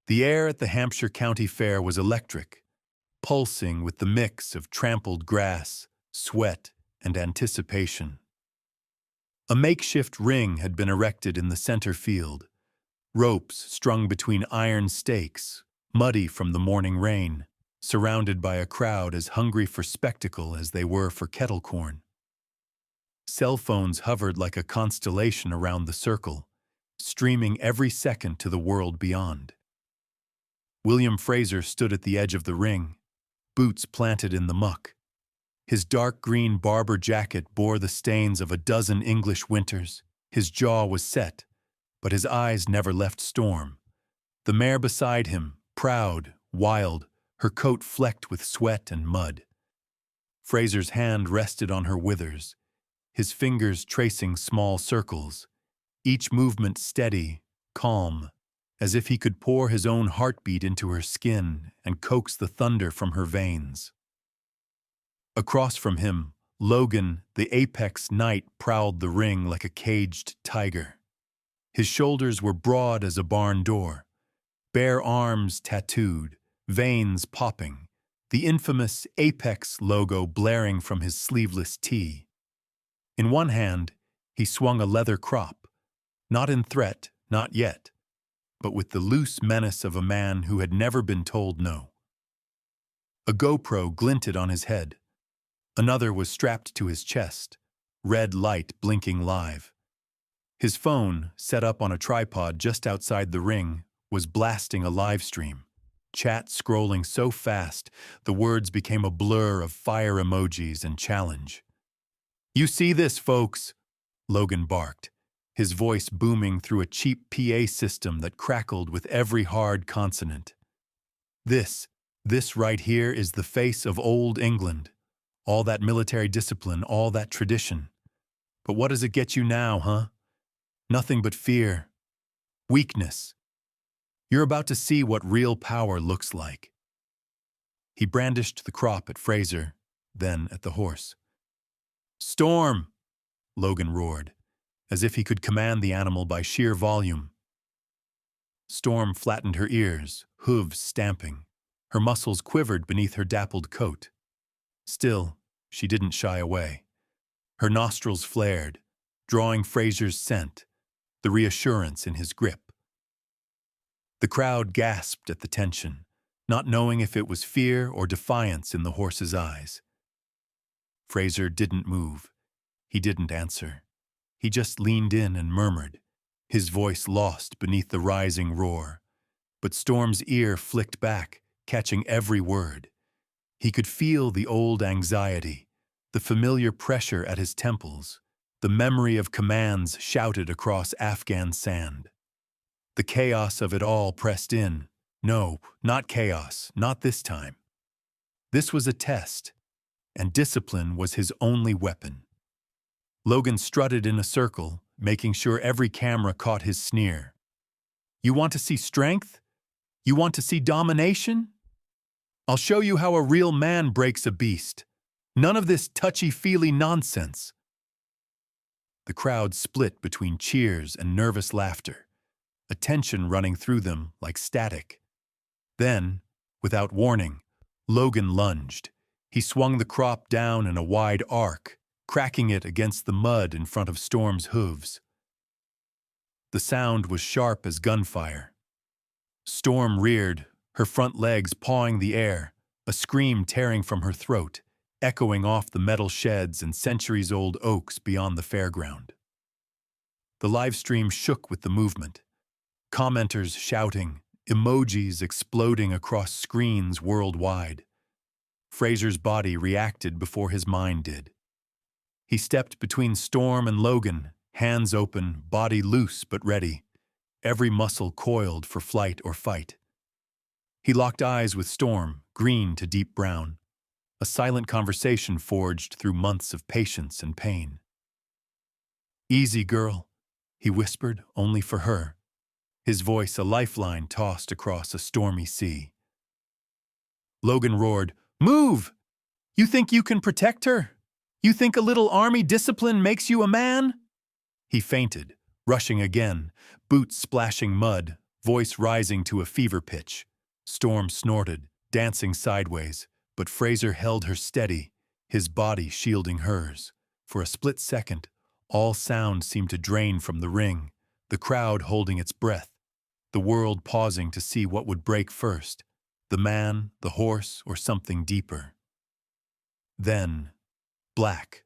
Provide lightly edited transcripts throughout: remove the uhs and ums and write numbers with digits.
The air at the Hampshire County Fair was electric, pulsing with the mix of trampled grass, sweat, and anticipation. A makeshift ring had been erected in the center field, ropes strung between iron stakes, muddy from the morning rain, surrounded by a crowd as hungry for spectacle as they were for kettle corn. Cell phones hovered like a constellation around the circle, streaming every second to the world beyond. William Fraser stood at the edge of the ring, boots planted in the muck. His dark green Barber jacket bore the stains of a dozen English winters. His jaw was set, but his eyes never left Storm. The mare beside him, proud, wild, her coat flecked with sweat and mud. Fraser's hand rested on her withers, his fingers tracing small circles, each movement steady, calm, as if he could pour his own heartbeat into her skin and coax the thunder from her veins. Across from him, Logan, the apex knight, prowled the ring like a caged tiger. His shoulders were broad as a barn door, bare arms tattooed, veins popping, the infamous Apex logo blaring from his sleeveless tee. In one hand, he swung a leather crop, not in threat, not yet, but with the loose menace of a man who had never been told no. A GoPro glinted on his head. Another was strapped to his chest, red light blinking live. His phone, set up on a tripod just outside the ring, was blasting a live stream, chat scrolling so fast the words became a blur of fire emojis and challenge. "You see this, folks?" Logan barked, his voice booming through a cheap PA system that crackled with every hard consonant. This right here is the face of old England. All that military discipline, all that tradition. But what does it get you now, huh? Nothing but fear. Weakness. You're about to see what real power looks like. He brandished the crop at Fraser, then at the horse. "Storm!" Logan roared, as if he could command the animal by sheer volume. Storm flattened her ears, hooves stamping. Her muscles quivered beneath her dappled coat. Still, she didn't shy away. Her nostrils flared, drawing Fraser's scent, the reassurance in his grip. The crowd gasped at the tension, not knowing if it was fear or defiance in the horse's eyes. Fraser didn't move. He didn't answer. He just leaned in and murmured, his voice lost beneath the rising roar. But Storm's ear flicked back, catching every word. He could feel the old anxiety, the familiar pressure at his temples, the memory of commands shouted across Afghan sand. The chaos of it all pressed in. No, not chaos, not this time. This was a test, and discipline was his only weapon. Logan strutted in a circle, making sure every camera caught his sneer. "You want to see strength? You want to see domination? I'll show you how a real man breaks a beast. None of this touchy-feely nonsense." The crowd split between cheers and nervous laughter, a tension running through them like static. Then, without warning, Logan lunged. He swung the crop down in a wide arc, cracking it against the mud in front of Storm's hooves. The sound was sharp as gunfire. Storm reared, her front legs pawing the air, a scream tearing from her throat, echoing off the metal sheds and centuries-old oaks beyond the fairground. The live stream shook with the movement, commenters shouting, emojis exploding across screens worldwide. Fraser's body reacted before his mind did. He stepped between Storm and Logan, hands open, body loose but ready, every muscle coiled for flight or fight. He locked eyes with Storm, green to deep brown, a silent conversation forged through months of patience and pain. "Easy, girl," he whispered, only for her, his voice a lifeline tossed across a stormy sea. Logan roared, "Move! You think you can protect her? You think a little army discipline makes you a man?" He fainted, rushing again, boots splashing mud, voice rising to a fever pitch. Storm snorted, dancing sideways, but Fraser held her steady, his body shielding hers. For a split second, all sound seemed to drain from the ring, the crowd holding its breath, the world pausing to see what would break first, the man, the horse, or something deeper. Then, black.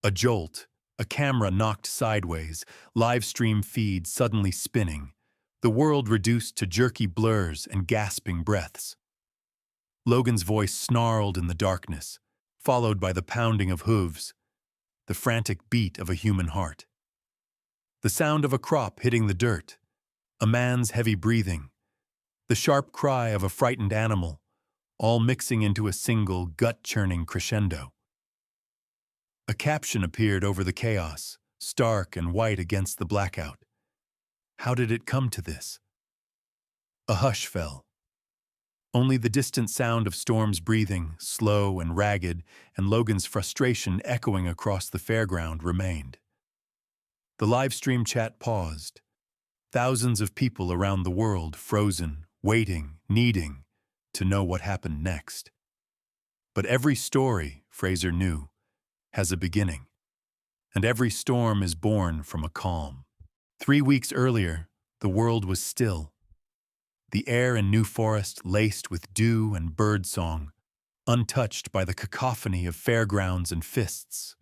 A jolt, a camera knocked sideways, live stream feed suddenly spinning, the world reduced to jerky blurs and gasping breaths. Logan's voice snarled in the darkness, followed by the pounding of hooves, the frantic beat of a human heart. The sound of a crop hitting the dirt, a man's heavy breathing, the sharp cry of a frightened animal, all mixing into a single gut-churning crescendo. A caption appeared over the chaos, stark and white against the blackout. How did it come to this? A hush fell. Only the distant sound of Storm's breathing, slow and ragged, and Logan's frustration echoing across the fairground remained. The live stream chat paused. Thousands of people around the world frozen, waiting, needing to know what happened next. But every story, Fraser knew, has a beginning, and every storm is born from a calm. 3 weeks earlier, the world was still. The air in New Forest laced with dew and birdsong, untouched by the cacophony of fairgrounds and fists.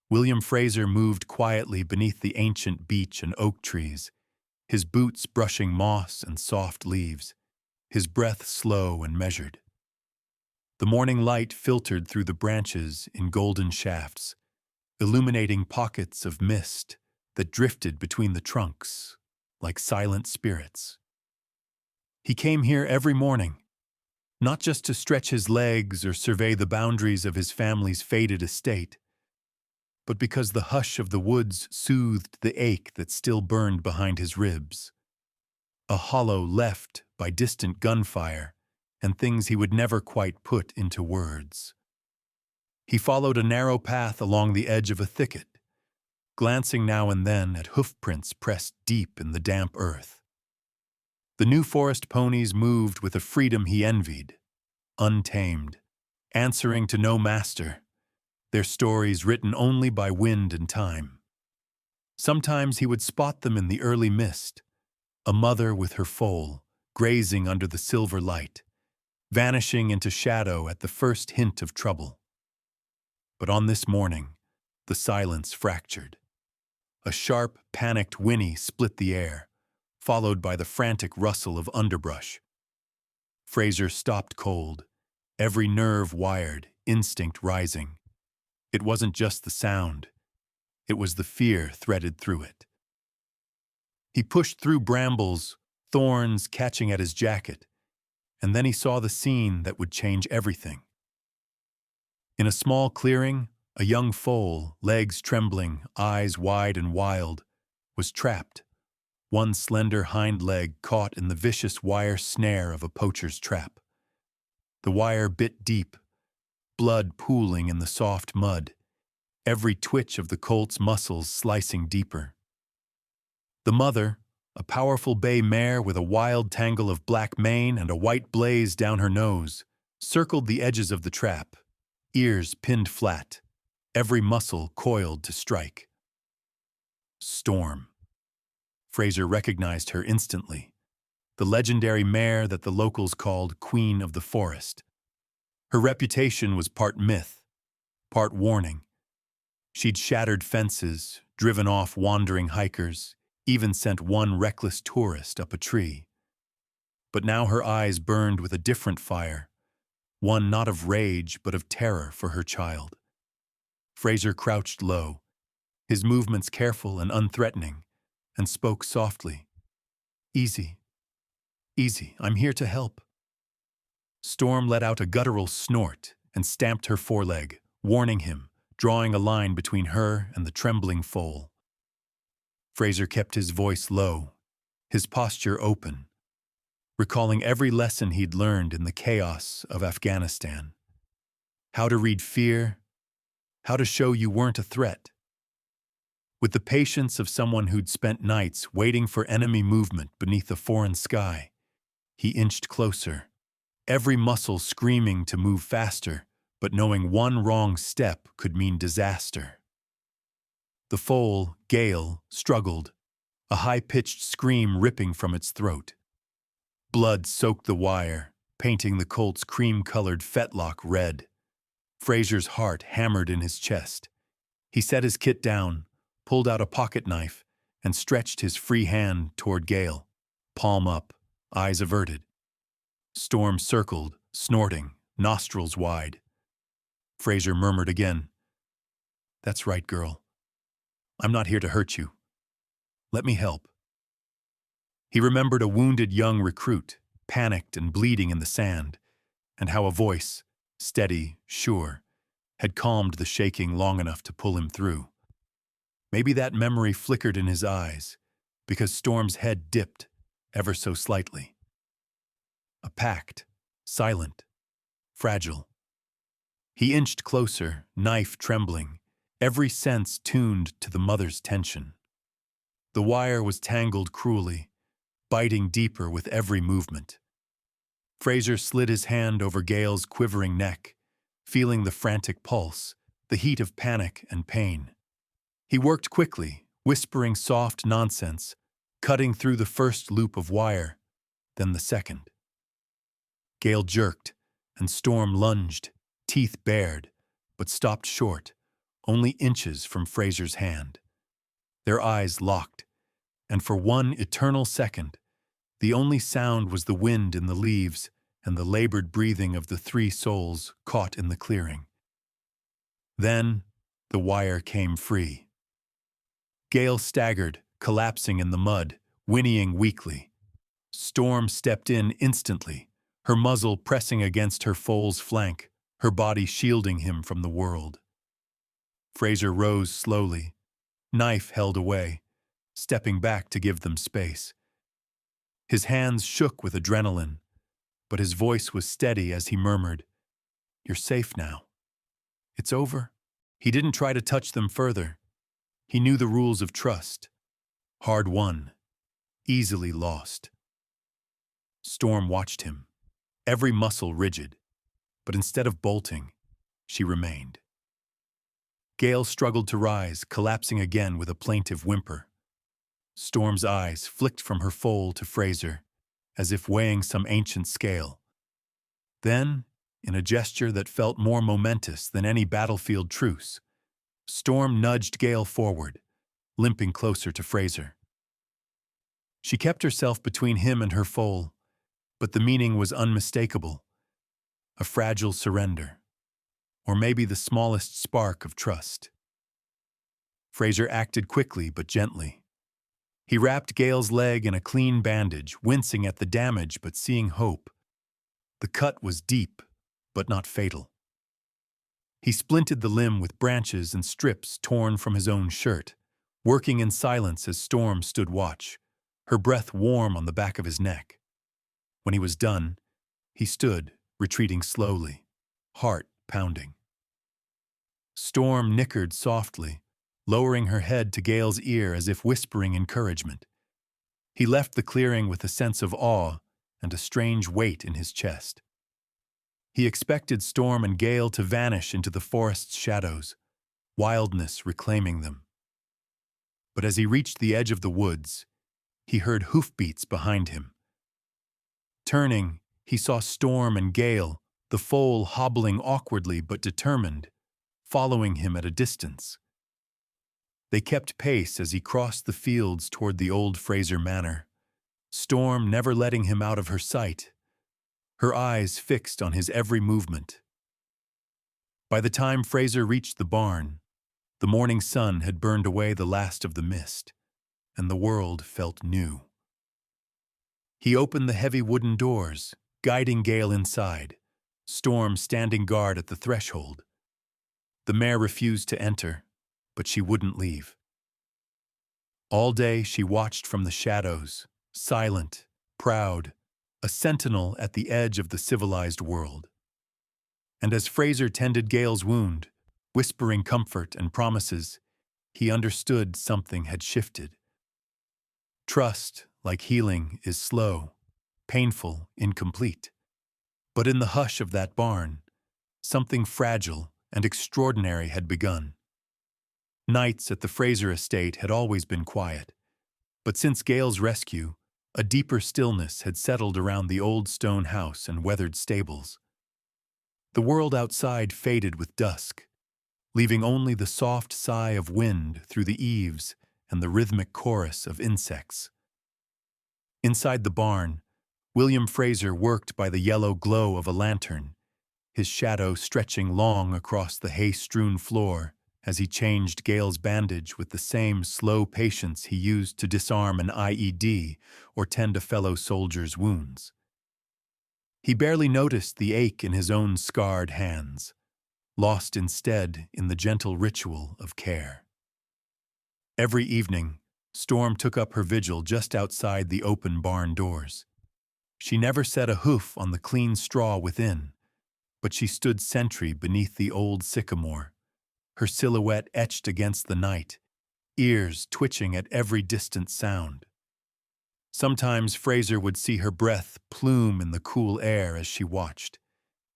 William Fraser moved quietly beneath the ancient beech and oak trees, his boots brushing moss and soft leaves, his breath slow and measured. The morning light filtered through the branches in golden shafts, illuminating pockets of mist that drifted between the trunks like silent spirits. He came here every morning, not just to stretch his legs or survey the boundaries of his family's faded estate, but because the hush of the woods soothed the ache that still burned behind his ribs, a hollow left by distant gunfire and things he would never quite put into words. He followed a narrow path along the edge of a thicket, glancing now and then at hoofprints pressed deep in the damp earth. The New Forest ponies moved with a freedom he envied, untamed, answering to no master, their stories written only by wind and time. Sometimes he would spot them in the early mist, a mother with her foal, grazing under the silver light, vanishing into shadow at the first hint of trouble. But on this morning, the silence fractured. A sharp, panicked whinny split the air, followed by the frantic rustle of underbrush. Fraser stopped cold, every nerve wired, instinct rising. It wasn't just the sound, it was the fear threaded through it. He pushed through brambles, thorns catching at his jacket, and then he saw the scene that would change everything. In a small clearing, a young foal, legs trembling, eyes wide and wild, was trapped, one slender hind leg caught in the vicious wire snare of a poacher's trap. The wire bit deep, blood pooling in the soft mud, every twitch of the colt's muscles slicing deeper. The mother, a powerful bay mare with a wild tangle of black mane and a white blaze down her nose, circled the edges of the trap, ears pinned flat, every muscle coiled to strike. Storm. Fraser recognized her instantly, the legendary mare that the locals called Queen of the Forest. Her reputation was part myth, part warning. She'd shattered fences, driven off wandering hikers, even sent one reckless tourist up a tree. But now her eyes burned with a different fire, one not of rage but of terror for her child. Fraser crouched low, his movements careful and unthreatening, and spoke softly. "Easy, easy, I'm here to help." Storm let out a guttural snort and stamped her foreleg, warning him, drawing a line between her and the trembling foal. Fraser kept his voice low, his posture open, recalling every lesson he'd learned in the chaos of Afghanistan. How to read fear, how to show you weren't a threat. With the patience of someone who'd spent nights waiting for enemy movement beneath a foreign sky, he inched closer, every muscle screaming to move faster, but knowing one wrong step could mean disaster. The foal, Gale, struggled, a high-pitched scream ripping from its throat. Blood soaked the wire, painting the colt's cream-colored fetlock red. Fraser's heart hammered in his chest. He set his kit down, pulled out a pocket knife, and stretched his free hand toward Gale, palm up, eyes averted. Storm circled, snorting, nostrils wide. Fraser murmured again, "That's right, girl. I'm not here to hurt you. Let me help." He remembered a wounded young recruit, panicked and bleeding in the sand, and how a voice, steady, sure, had calmed the shaking long enough to pull him through. Maybe that memory flickered in his eyes, because Storm's head dipped, ever so slightly. A pact, silent, fragile. He inched closer, knife trembling, every sense tuned to the mother's tension. The wire was tangled cruelly, biting deeper with every movement. Fraser slid his hand over Gale's quivering neck, feeling the frantic pulse, the heat of panic and pain. He worked quickly, whispering soft nonsense, cutting through the first loop of wire, then the second. Gale jerked, and Storm lunged, teeth bared, but stopped short, only inches from Fraser's hand. Their eyes locked, and for one eternal second, the only sound was the wind in the leaves and the labored breathing of the three souls caught in the clearing. Then, the wire came free. Gale staggered, collapsing in the mud, whinnying weakly. Storm stepped in instantly, her muzzle pressing against her foal's flank, her body shielding him from the world. Fraser rose slowly, knife held away, stepping back to give them space. His hands shook with adrenaline, but his voice was steady as he murmured, "You're safe now. It's over." He didn't try to touch them further. He knew the rules of trust. Hard won, easily lost. Storm watched him, every muscle rigid, but instead of bolting, she remained. Gale struggled to rise, collapsing again with a plaintive whimper. Storm's eyes flicked from her foal to Fraser, as if weighing some ancient scale. Then, in a gesture that felt more momentous than any battlefield truce, Storm nudged Gale forward, limping closer to Fraser. She kept herself between him and her foal, but the meaning was unmistakable. A fragile surrender, or maybe the smallest spark of trust. Fraser acted quickly but gently. He wrapped Gale's leg in a clean bandage, wincing at the damage but seeing hope. The cut was deep, but not fatal. He splinted the limb with branches and strips torn from his own shirt, working in silence as Storm stood watch, her breath warm on the back of his neck. When he was done, he stood, retreating slowly, heart pounding. Storm nickered softly, lowering her head to Gale's ear as if whispering encouragement. He left the clearing with a sense of awe and a strange weight in his chest. He expected Storm and Gale to vanish into the forest's shadows, wildness reclaiming them. But as he reached the edge of the woods, he heard hoofbeats behind him. Turning, he saw Storm and Gale, the foal hobbling awkwardly but determined, following him at a distance. They kept pace as he crossed the fields toward the old Fraser manor, Storm never letting him out of her sight, her eyes fixed on his every movement. By the time Fraser reached the barn, the morning sun had burned away the last of the mist, and the world felt new. He opened the heavy wooden doors, guiding Gale inside, Storm standing guard at the threshold. The mare refused to enter, but she wouldn't leave. All day she watched from the shadows, silent, proud, a sentinel at the edge of the civilized world. And as Fraser tended Gale's wound, whispering comfort and promises, he understood something had shifted. Trust, like healing, is slow, painful, incomplete. But in the hush of that barn, something fragile and extraordinary had begun. Nights at the Fraser estate had always been quiet, but since Gale's rescue, a deeper stillness had settled around the old stone house and weathered stables. The world outside faded with dusk, leaving only the soft sigh of wind through the eaves and the rhythmic chorus of insects. Inside the barn, William Fraser worked by the yellow glow of a lantern, his shadow stretching long across the hay-strewn floor as he changed Gale's bandage with the same slow patience he used to disarm an IED or tend a fellow soldier's wounds. He barely noticed the ache in his own scarred hands, lost instead in the gentle ritual of care. Every evening, Storm took up her vigil just outside the open barn doors. She never set a hoof on the clean straw within, but she stood sentry beneath the old sycamore, her silhouette etched against the night, ears twitching at every distant sound. Sometimes Fraser would see her breath plume in the cool air as she watched,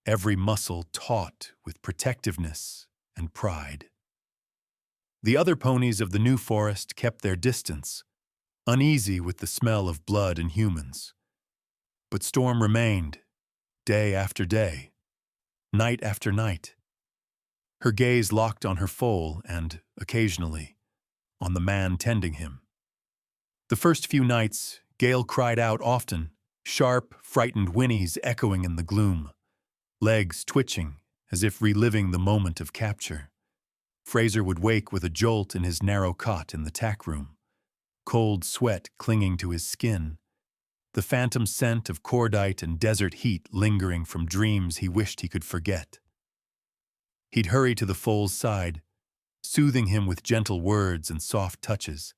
every muscle taut with protectiveness and pride. The other ponies of the New Forest kept their distance, uneasy with the smell of blood and humans. But Storm remained, day after day, night after night. Her gaze locked on her foal and, occasionally, on the man tending him. The first few nights, Gale cried out often, sharp, frightened whinnies echoing in the gloom, legs twitching as if reliving the moment of capture. Fraser would wake with a jolt in his narrow cot in the tack room, cold sweat clinging to his skin, the phantom scent of cordite and desert heat lingering from dreams he wished he could forget. He'd hurry to the foal's side, soothing him with gentle words and soft touches,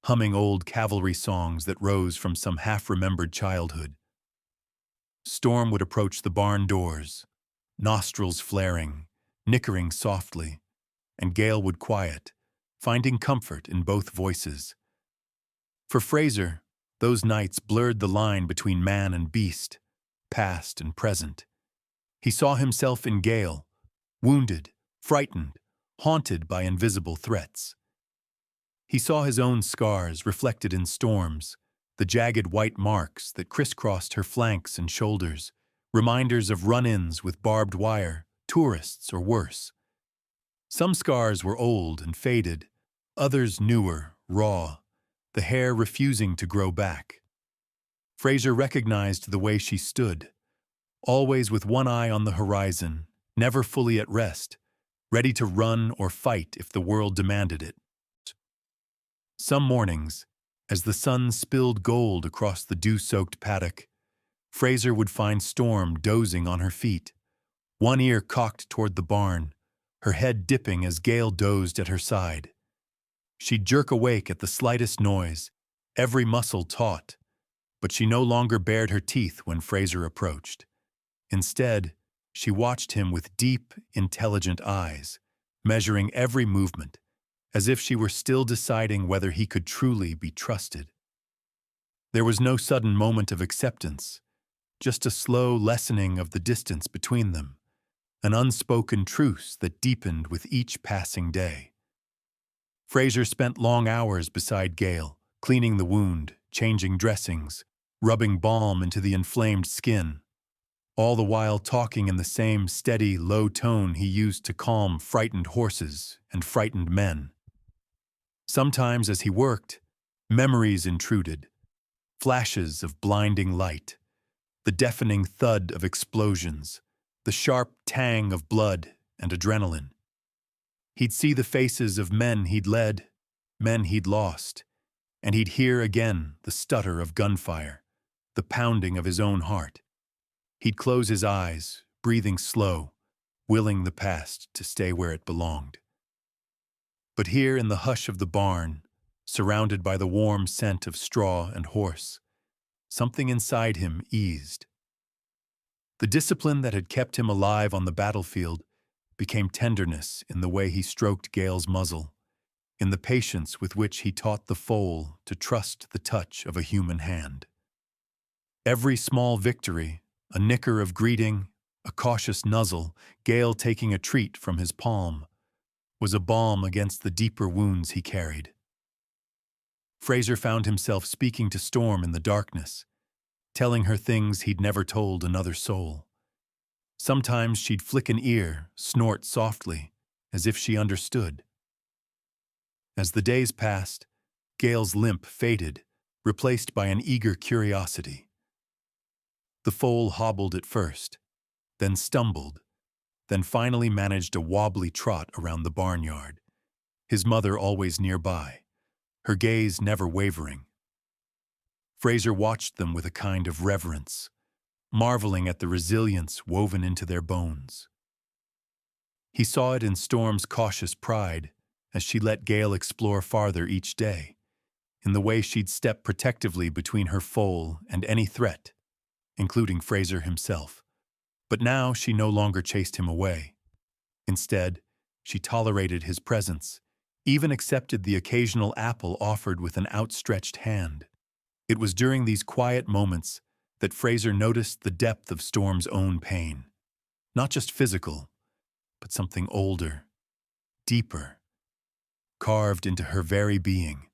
humming old cavalry songs that rose from some half-remembered childhood. Storm would approach the barn doors, nostrils flaring, nickering softly, and Gale would quiet, finding comfort in both voices. For Fraser, those nights blurred the line between man and beast, past and present. He saw himself in Gale, wounded, frightened, haunted by invisible threats. He saw his own scars reflected in Storm's, the jagged white marks that crisscrossed her flanks and shoulders, reminders of run-ins with barbed wire, tourists or worse. Some scars were old and faded, others newer, raw, the hair refusing to grow back. Fraser recognized the way she stood, always with one eye on the horizon, never fully at rest, ready to run or fight if the world demanded it. Some mornings, as the sun spilled gold across the dew-soaked paddock, Fraser would find Storm dozing on her feet, one ear cocked toward the barn, her head dipping as Gale dozed at her side. She'd jerk awake at the slightest noise, every muscle taut, but she no longer bared her teeth when Fraser approached. Instead, she watched him with deep, intelligent eyes, measuring every movement, as if she were still deciding whether he could truly be trusted. There was no sudden moment of acceptance, just a slow lessening of the distance between them, an unspoken truce that deepened with each passing day. Fraser spent long hours beside Gale, cleaning the wound, changing dressings, rubbing balm into the inflamed skin, all the while talking in the same steady, low tone he used to calm frightened horses and frightened men. Sometimes as he worked, memories intruded, flashes of blinding light, the deafening thud of explosions, the sharp tang of blood and adrenaline. He'd see the faces of men he'd led, men he'd lost, and he'd hear again the stutter of gunfire, the pounding of his own heart. He'd close his eyes, breathing slow, willing the past to stay where it belonged. But here in the hush of the barn, surrounded by the warm scent of straw and horse, something inside him eased. The discipline that had kept him alive on the battlefield became tenderness in the way he stroked Gale's muzzle, in the patience with which he taught the foal to trust the touch of a human hand. Every small victory, a nicker of greeting, a cautious nuzzle, Gale taking a treat from his palm, was a balm against the deeper wounds he carried. Fraser found himself speaking to Storm in the darkness, telling her things he'd never told another soul. Sometimes she'd flick an ear, snort softly, as if she understood. As the days passed, Gale's limp faded, replaced by an eager curiosity. The foal hobbled at first, then stumbled, then finally managed a wobbly trot around the barnyard, his mother always nearby, her gaze never wavering. Fraser watched them with a kind of reverence, marveling at the resilience woven into their bones. He saw it in Storm's cautious pride as she let Gale explore farther each day, in the way she'd step protectively between her foal and any threat, including Fraser himself. But now she no longer chased him away. Instead, she tolerated his presence, even accepted the occasional apple offered with an outstretched hand. It was during these quiet moments that Fraser noticed the depth of Storm's own pain. Not just physical, but something older, deeper, carved into her very being.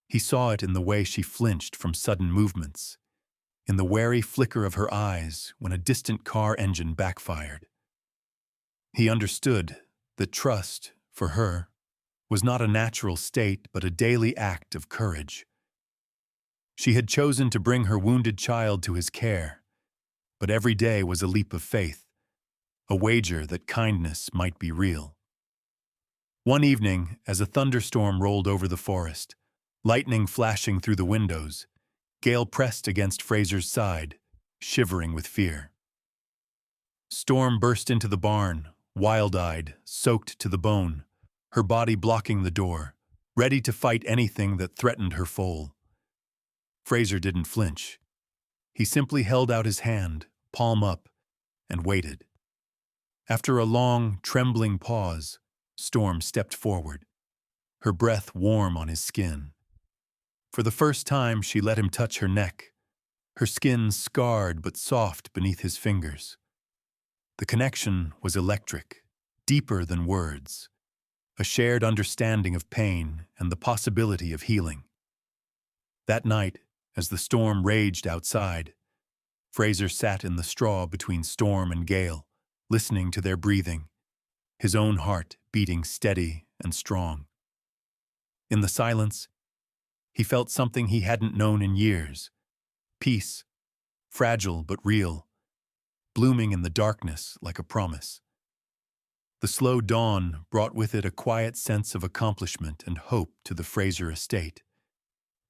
He saw it in the way she flinched from sudden movements, in the wary flicker of her eyes when a distant car engine backfired. He understood that trust, for her, was not a natural state but a daily act of courage. She had chosen to bring her wounded child to his care, but every day was a leap of faith, a wager that kindness might be real. One evening, as a thunderstorm rolled over the forest, lightning flashing through the windows, Gale pressed against Fraser's side, shivering with fear. Storm burst into the barn, wild-eyed, soaked to the bone, her body blocking the door, ready to fight anything that threatened her foal. Fraser didn't flinch. He simply held out his hand, palm up, and waited. After a long, trembling pause, Storm stepped forward, her breath warm on his skin. For the first time, she let him touch her neck, her skin scarred but soft beneath his fingers. The connection was electric, deeper than words, a shared understanding of pain and the possibility of healing. That night, as the storm raged outside, Fraser sat in the straw between Storm and Gale, listening to their breathing, his own heart beating steady and strong. In the silence, he felt something he hadn't known in years, peace, fragile but real, blooming in the darkness like a promise. The slow dawn brought with it a quiet sense of accomplishment and hope to the Fraser estate.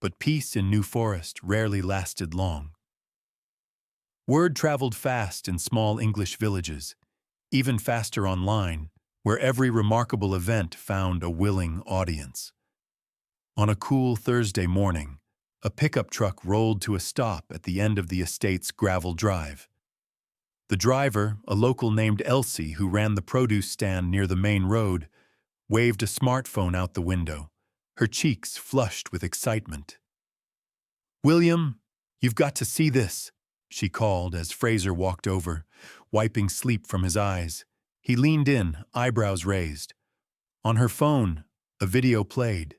But peace in New Forest rarely lasted long. Word traveled fast in small English villages, even faster online, where every remarkable event found a willing audience. On a cool Thursday morning, a pickup truck rolled to a stop at the end of the estate's gravel drive. The driver, a local named Elsie who ran the produce stand near the main road, waved a smartphone out the window, her cheeks flushed with excitement. "William, you've got to see this," she called as Fraser walked over, wiping sleep from his eyes. He leaned in, eyebrows raised. On her phone, a video played,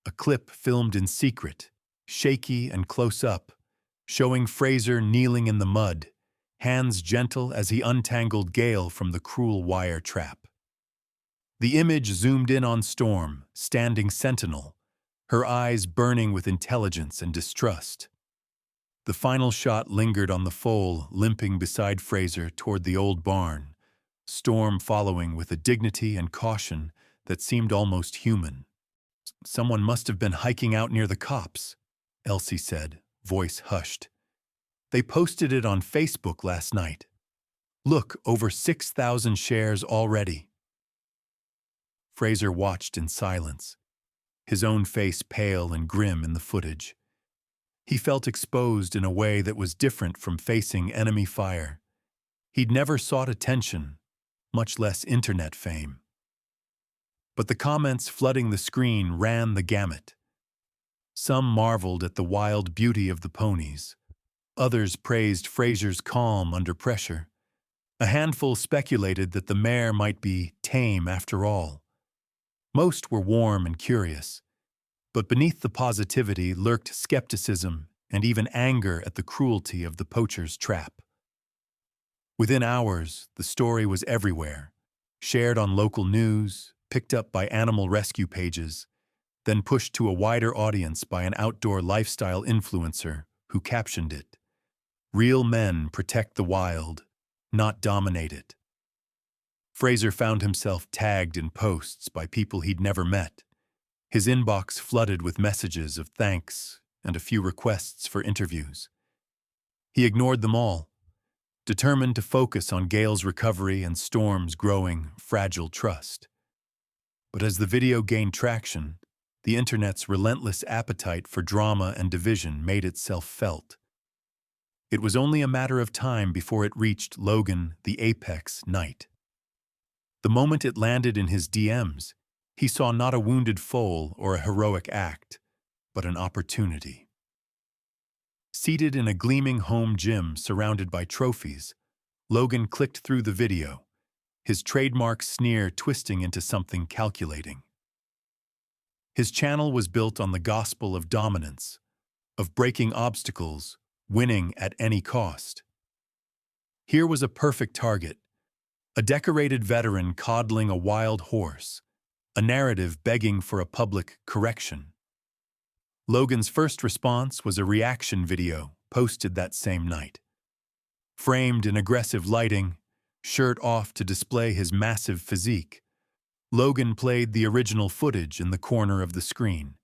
a clip filmed in secret, shaky and close up, showing Fraser kneeling in the mud, hands gentle as he untangled Gale from the cruel wire trap. The image zoomed in on Storm, standing sentinel, her eyes burning with intelligence and distrust. The final shot lingered on the foal, limping beside Fraser toward the old barn, Storm following with a dignity and caution that seemed almost human. "Someone must have been hiking out near the cops," Elsie said, voice hushed. "They posted it on Facebook last night. Look, over 6,000 shares already." Fraser watched in silence, his own face pale and grim in the footage. He felt exposed in a way that was different from facing enemy fire. He'd never sought attention, much less internet fame. But the comments flooding the screen ran the gamut. Some marveled at the wild beauty of the ponies. Others praised Fraser's calm under pressure. A handful speculated that the mare might be tame after all. Most were warm and curious, but beneath the positivity lurked skepticism and even anger at the cruelty of the poacher's trap. Within hours, the story was everywhere, shared on local news, picked up by animal rescue pages, then pushed to a wider audience by an outdoor lifestyle influencer who captioned it, "Real men protect the wild, not dominate it." Fraser found himself tagged in posts by people he'd never met, his inbox flooded with messages of thanks and a few requests for interviews. He ignored them all, determined to focus on Gale's recovery and Storm's growing, fragile trust. But as the video gained traction, the internet's relentless appetite for drama and division made itself felt. It was only a matter of time before it reached Logan, the apex knight. The moment it landed in his DMs, he saw not a wounded foal or a heroic act, but an opportunity. Seated in a gleaming home gym surrounded by trophies, Logan clicked through the video, his trademark sneer twisting into something calculating. His channel was built on the gospel of dominance, of breaking obstacles, winning at any cost. Here was a perfect target, a decorated veteran coddling a wild horse, a narrative begging for a public correction. Logan's first response was a reaction video posted that same night. Framed in aggressive lighting, shirt off to display his massive physique, Logan played the original footage in the corner of the screen.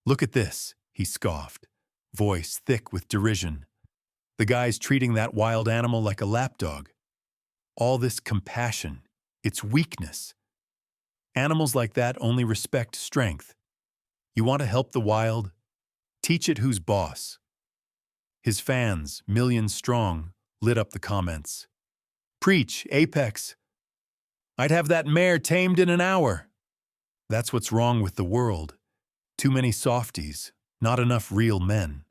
"Look at this," he scoffed, voice thick with derision. "The guy's treating that wild animal like a lapdog. All this compassion, it's weakness. Animals like that only respect strength. You want to help the wild? Teach it who's boss." His fans, millions strong, lit up the comments. "Preach, Apex. I'd have that mare tamed in an hour." That's what's wrong with the world. Too many softies, not enough real men.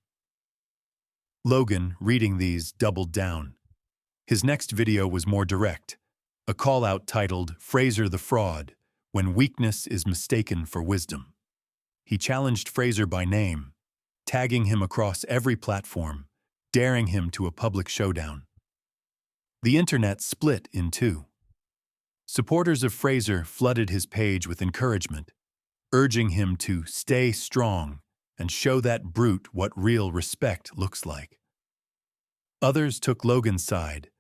Logan, reading these, doubled down. His next video was more direct, a call-out titled "Fraser the Fraud, When Weakness is Mistaken for Wisdom." He challenged Fraser by name, tagging him across every platform, daring him to a public showdown. The internet split in two. Supporters of Fraser flooded his page with encouragement, urging him to stay strong and show that brute what real respect looks like. Others took Logan's side,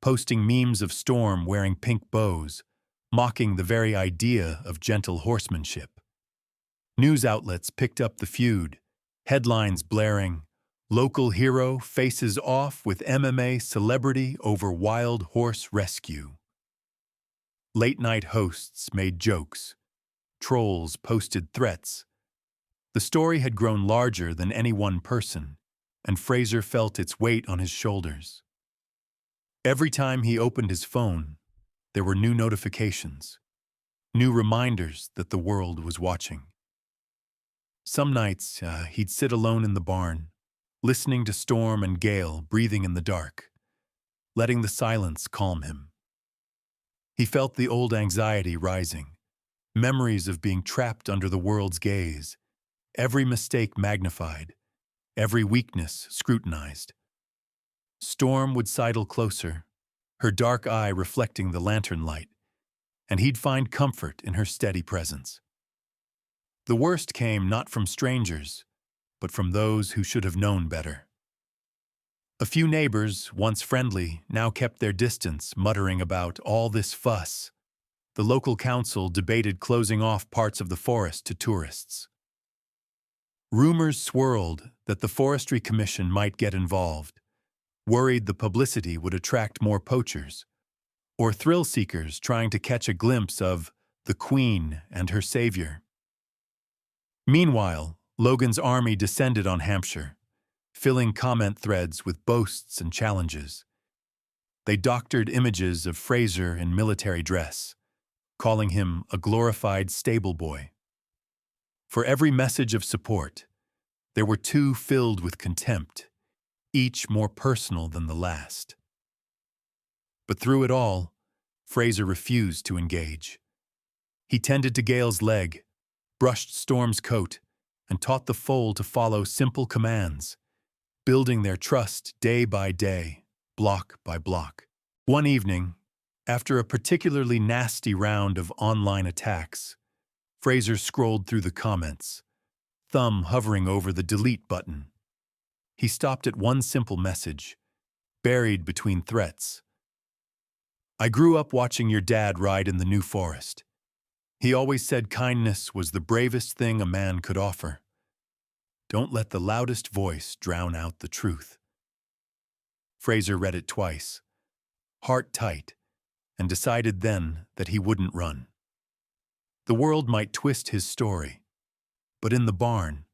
posting memes of Storm wearing pink bows, mocking the very idea of gentle horsemanship. News outlets picked up the feud, headlines blaring, "Local hero faces off with MMA celebrity over wild horse rescue." Late-night hosts made jokes. Trolls posted threats. The story had grown larger than any one person, and Fraser felt its weight on his shoulders. Every time he opened his phone, there were new notifications, new reminders that the world was watching. Some nights, he'd sit alone in the barn, listening to Storm and Gale breathing in the dark, letting the silence calm him. He felt the old anxiety rising, memories of being trapped under the world's gaze, every mistake magnified, every weakness scrutinized. Storm would sidle closer, her dark eye reflecting the lantern light, and he'd find comfort in her steady presence. The worst came not from strangers, but from those who should have known better. A few neighbors, once friendly, now kept their distance, muttering about all this fuss. The local council debated closing off parts of the forest to tourists. Rumors swirled that the Forestry Commission might get involved, worried the publicity would attract more poachers, or thrill seekers trying to catch a glimpse of the Queen and her savior. Meanwhile, Logan's army descended on Hampshire, filling comment threads with boasts and challenges. They doctored images of Fraser in military dress, calling him a glorified stable boy. For every message of support, there were two filled with contempt, each more personal than the last. But through it all, Fraser refused to engage. He tended to Gale's leg, brushed Storm's coat, and taught the foal to follow simple commands, building their trust day by day, block by block. One evening, after a particularly nasty round of online attacks, Fraser scrolled through the comments, thumb hovering over the delete button. He stopped at one simple message, buried between threats. "I grew up watching your dad ride in the New Forest. He always said kindness was the bravest thing a man could offer. Don't let the loudest voice drown out the truth." Fraser read it twice, heart tight, and decided then that he wouldn't run. The world might twist his story, but in the barn,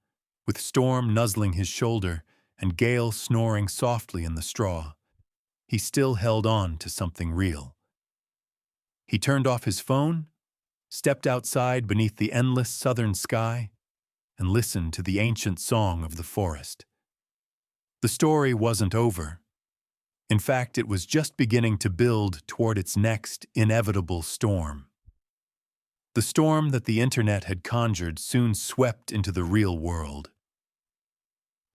with Storm nuzzling his shoulder and Gale snoring softly in the straw, he still held on to something real. He turned off his phone, stepped outside beneath the endless southern sky, and listened to the ancient song of the forest. The story wasn't over. In fact, it was just beginning to build toward its next inevitable storm. The storm that the internet had conjured soon swept into the real world.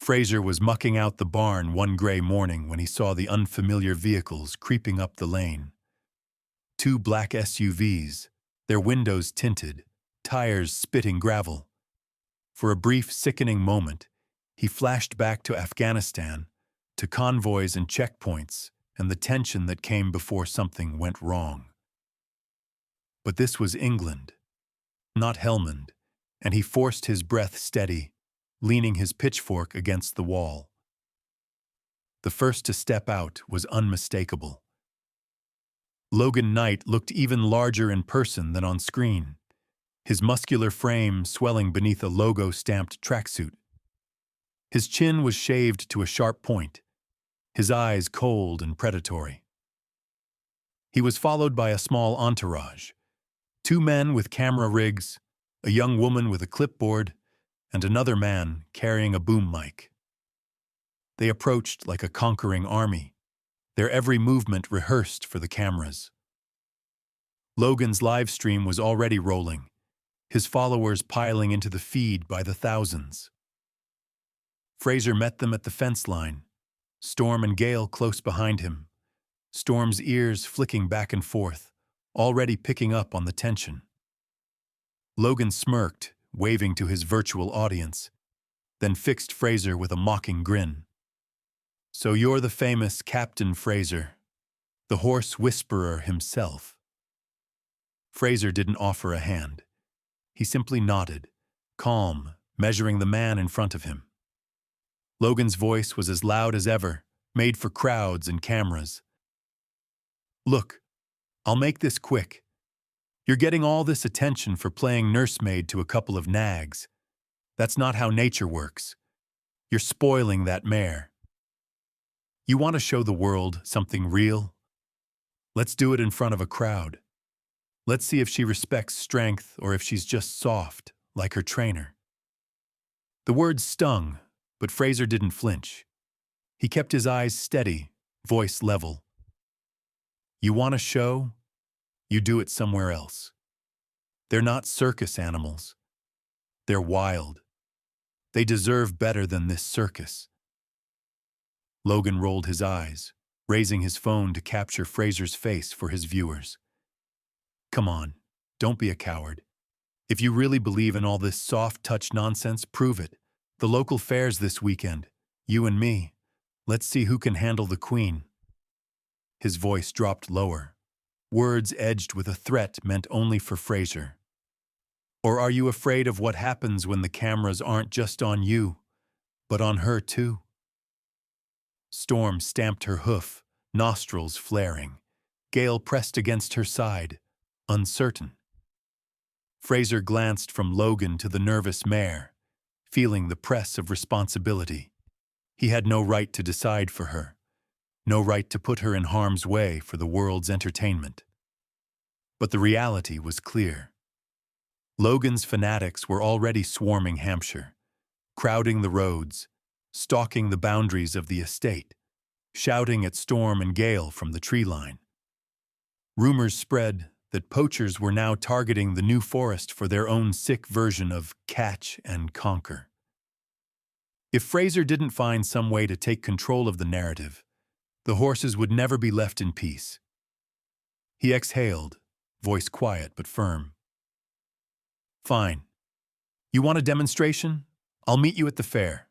Fraser was mucking out the barn one gray morning when he saw the unfamiliar vehicles creeping up the lane. Two black SUVs, their windows tinted, tires spitting gravel. For a brief, sickening moment, he flashed back to Afghanistan, to convoys and checkpoints, and the tension that came before something went wrong. But this was England, not Helmand, and he forced his breath steady, leaning his pitchfork against the wall. The first to step out was unmistakable. Logan Knight looked even larger in person than on screen, his muscular frame swelling beneath a logo-stamped tracksuit. His chin was shaved to a sharp point, his eyes cold and predatory. He was followed by a small entourage, two men with camera rigs, a young woman with a clipboard, and another man carrying a boom mic. They approached like a conquering army, their every movement rehearsed for the cameras. Logan's live stream was already rolling, his followers piling into the feed by the thousands. Fraser met them at the fence line, Storm and Gale close behind him, Storm's ears flicking back and forth, already picking up on the tension. Logan smirked, waving to his virtual audience, then fixed Fraser with a mocking grin. "So you're the famous Captain Fraser, the horse whisperer himself." Fraser didn't offer a hand. He simply nodded, calm, measuring the man in front of him. Logan's voice was as loud as ever, made for crowds and cameras. "Look, I'll make this quick. You're getting all this attention for playing nursemaid to a couple of nags. That's not how nature works. You're spoiling that mare. You want to show the world something real? Let's do it in front of a crowd. Let's see if she respects strength or if she's just soft, like her trainer." The words stung, but Fraser didn't flinch. He kept his eyes steady, voice level. "You want a show? You do it somewhere else. They're not circus animals. They're wild. They deserve better than this circus." Logan rolled his eyes, raising his phone to capture Fraser's face for his viewers. "Come on, don't be a coward. If you really believe in all this soft-touch nonsense, prove it. The local fair's this weekend. You and me. Let's see who can handle the queen." His voice dropped lower, words edged with a threat meant only for Fraser. "Or are you afraid of what happens when the cameras aren't just on you, but on her too?" Storm stamped her hoof, nostrils flaring. Gale pressed against her side, uncertain. Fraser glanced from Logan to the nervous mare, feeling the press of responsibility. He had no right to decide for her, no right to put her in harm's way for the world's entertainment. But the reality was clear. Logan's fanatics were already swarming Hampshire, crowding the roads, stalking the boundaries of the estate, shouting at Storm and Gale from the tree line. Rumors spread that poachers were now targeting the New Forest for their own sick version of catch and conquer. If Fraser didn't find some way to take control of the narrative, the horses would never be left in peace. He exhaled, voice quiet but firm. "Fine. You want a demonstration? I'll meet you at the fair.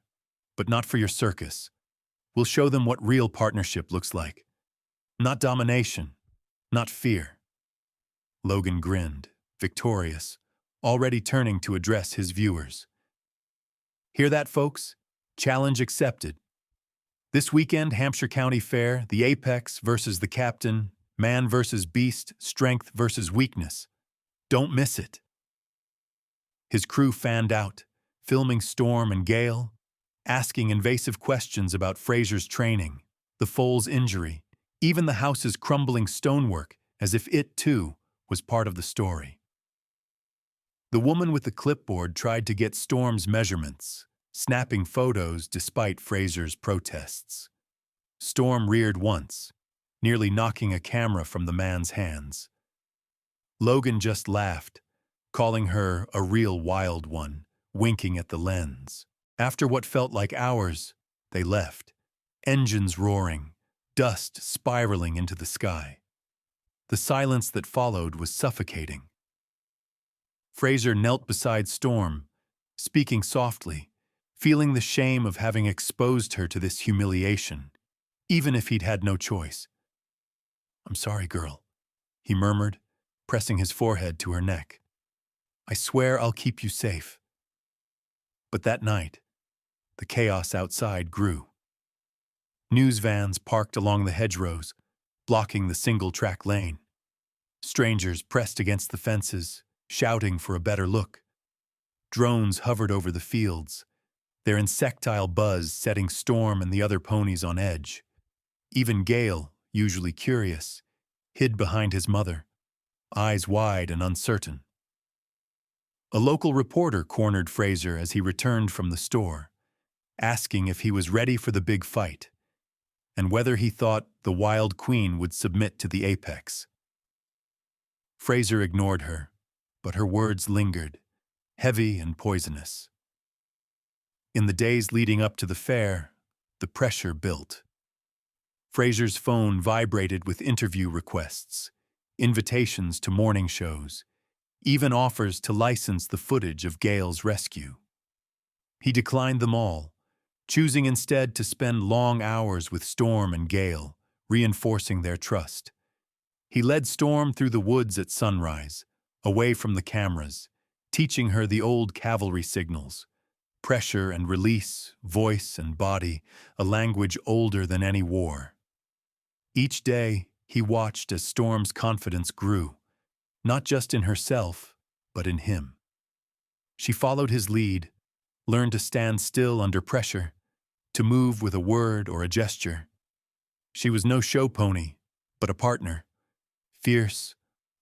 But not for your circus. We'll show them what real partnership looks like. Not domination, not fear." Logan grinned, victorious, already turning to address his viewers. "Hear that, folks? Challenge accepted. This weekend, Hampshire County Fair, the apex versus the captain, man versus beast, strength versus weakness. Don't miss it." His crew fanned out, filming Storm and Gale, asking invasive questions about Fraser's training, the foal's injury, even the house's crumbling stonework, as if it, too, was part of the story. The woman with the clipboard tried to get Storm's measurements, snapping photos despite Fraser's protests. Storm reared once, nearly knocking a camera from the man's hands. Logan just laughed, calling her a real wild one, winking at the lens. After what felt like hours, they left, engines roaring, dust spiraling into the sky. The silence that followed was suffocating. Fraser knelt beside Storm, speaking softly, feeling the shame of having exposed her to this humiliation, even if he'd had no choice. "I'm sorry, girl," he murmured, pressing his forehead to her neck. "I swear I'll keep you safe." But that night, the chaos outside grew. News vans parked along the hedgerows, blocking the single-track lane. Strangers pressed against the fences, shouting for a better look. Drones hovered over the fields, their insectile buzz setting Storm and the other ponies on edge. Even Gale, usually curious, hid behind his mother, eyes wide and uncertain. A local reporter cornered Fraser as he returned from the store, asking if he was ready for the big fight, and whether he thought the Wild Queen would submit to the apex. Fraser ignored her, but her words lingered, heavy and poisonous. In the days leading up to the fair, the pressure built. Fraser's phone vibrated with interview requests, invitations to morning shows, even offers to license the footage of Gale's rescue. He declined them all, choosing instead to spend long hours with Storm and Gale, reinforcing their trust. He led Storm through the woods at sunrise, away from the cameras, teaching her the old cavalry signals, pressure and release, voice and body, a language older than any war. Each day, he watched as Storm's confidence grew, not just in herself, but in him. She followed his lead, learned to stand still under pressure, to move with a word or a gesture. She was no show pony, but a partner, fierce,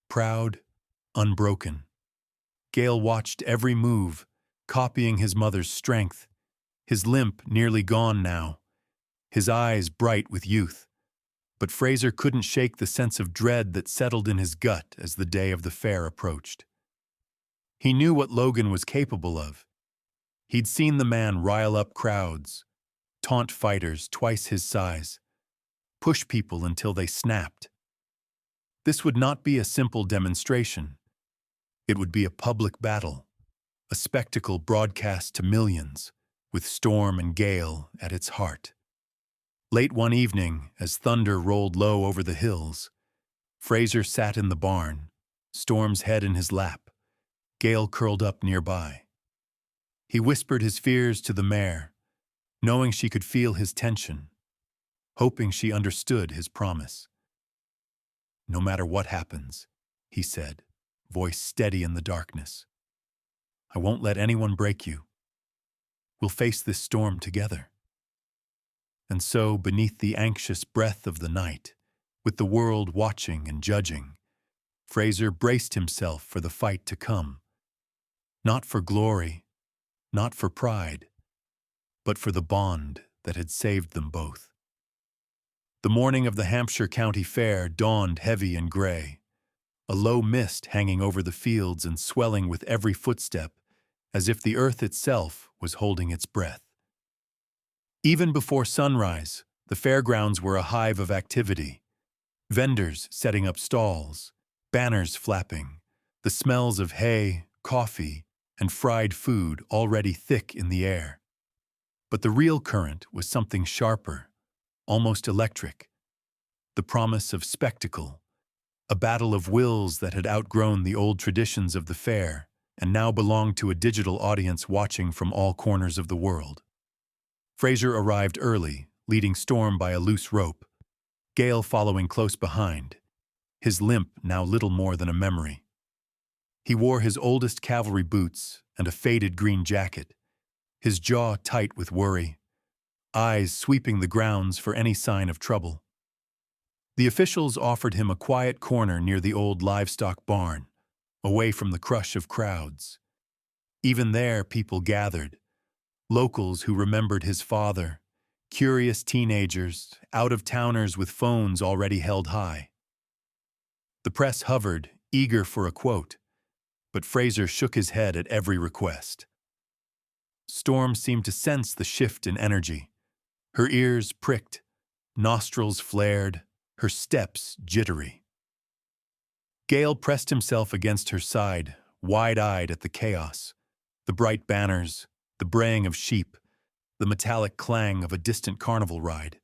proud, unbroken. Gale watched every move, copying his mother's strength, his limp nearly gone now, his eyes bright with youth. But Fraser couldn't shake the sense of dread that settled in his gut as the day of the fair approached. He knew what Logan was capable of. He'd seen the man rile up crowds, taunt fighters twice his size, push people until they snapped. This would not be a simple demonstration. It would be a public battle, a spectacle broadcast to millions, with Storm and Gale at its heart. Late one evening, as thunder rolled low over the hills, Fraser sat in the barn, Storm's head in his lap, Gale curled up nearby. He whispered his fears to the mare, knowing she could feel his tension, hoping she understood his promise. "No matter what happens," he said, voice steady in the darkness, "I won't let anyone break you. We'll face this storm together." And so, beneath the anxious breath of the night, with the world watching and judging, Fraser braced himself for the fight to come. Not for glory, not for pride, but for the bond that had saved them both. The morning of the Hampshire County Fair dawned heavy and gray, a low mist hanging over the fields and swelling with every footstep, as if the earth itself was holding its breath. Even before sunrise, the fairgrounds were a hive of activity. Vendors setting up stalls, banners flapping, the smells of hay, coffee, and fried food already thick in the air. But the real current was something sharper, almost electric. The promise of spectacle, a battle of wills that had outgrown the old traditions of the fair and now belonged to a digital audience watching from all corners of the world. Fraser arrived early, leading Storm by a loose rope, Gale following close behind, his limp now little more than a memory. He wore his oldest cavalry boots and a faded green jacket, his jaw tight with worry, eyes sweeping the grounds for any sign of trouble. The officials offered him a quiet corner near the old livestock barn, away from the crush of crowds. Even there, people gathered, locals who remembered his father, curious teenagers, out-of-towners with phones already held high. The press hovered, eager for a quote, but Fraser shook his head at every request. Storm seemed to sense the shift in energy. Her ears pricked, nostrils flared, her steps jittery. Gale pressed himself against her side, wide-eyed at the chaos, the bright banners, the braying of sheep, the metallic clang of a distant carnival ride.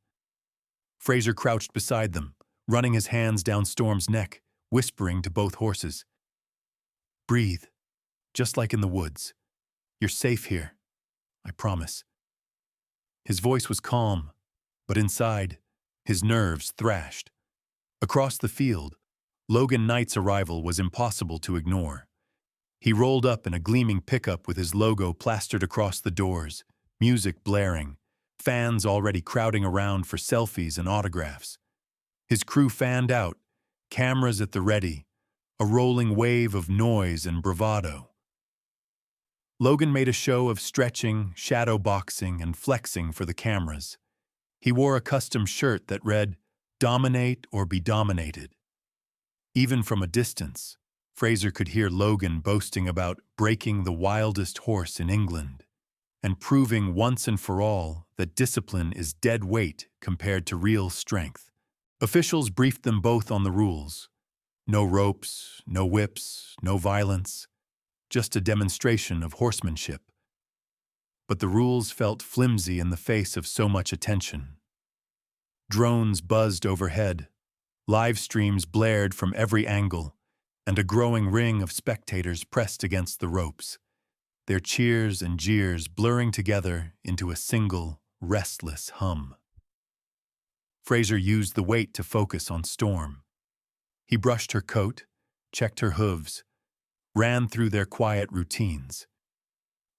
Fraser crouched beside them, running his hands down Storm's neck, whispering to both horses. "Breathe, just like in the woods. You're safe here, I promise." His voice was calm, but inside, his nerves thrashed. Across the field, Logan Knight's arrival was impossible to ignore. He rolled up in a gleaming pickup with his logo plastered across the doors, music blaring, fans already crowding around for selfies and autographs. His crew fanned out, cameras at the ready, a rolling wave of noise and bravado. Logan made a show of stretching, shadow boxing, and flexing for the cameras. He wore a custom shirt that read, "Dominate or be dominated." Even from a distance, Fraser could hear Logan boasting about breaking the wildest horse in England and proving once and for all that discipline is dead weight compared to real strength. Officials briefed them both on the rules. No ropes, no whips, no violence, just a demonstration of horsemanship. But the rules felt flimsy in the face of so much attention. Drones buzzed overhead, live streams blared from every angle, and a growing ring of spectators pressed against the ropes, their cheers and jeers blurring together into a single, restless hum. Fraser used the weight to focus on Storm. He brushed her coat, checked her hooves, ran through their quiet routines.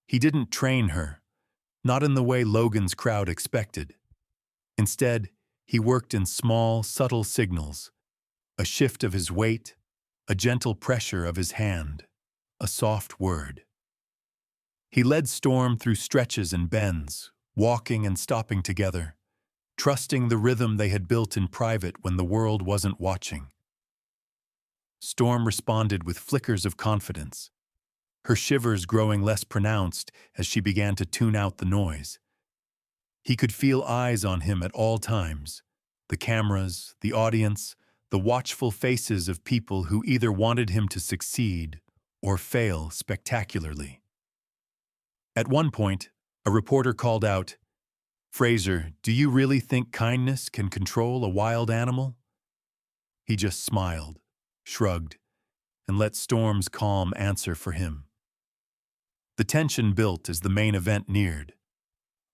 He didn't train her, not in the way Logan's crowd expected. Instead, he worked in small, subtle signals, a shift of his weight, a gentle pressure of his hand, a soft word. He led Storm through stretches and bends, walking and stopping together, trusting the rhythm they had built in private when the world wasn't watching. Storm responded with flickers of confidence, her shivers growing less pronounced as she began to tune out the noise. He could feel eyes on him at all times, the cameras, the audience, the watchful faces of people who either wanted him to succeed or fail spectacularly. At one point, a reporter called out, "Fraser, do you really think kindness can control a wild animal?" He just smiled, shrugged, and let Storm's calm answer for him. The tension built as the main event neared.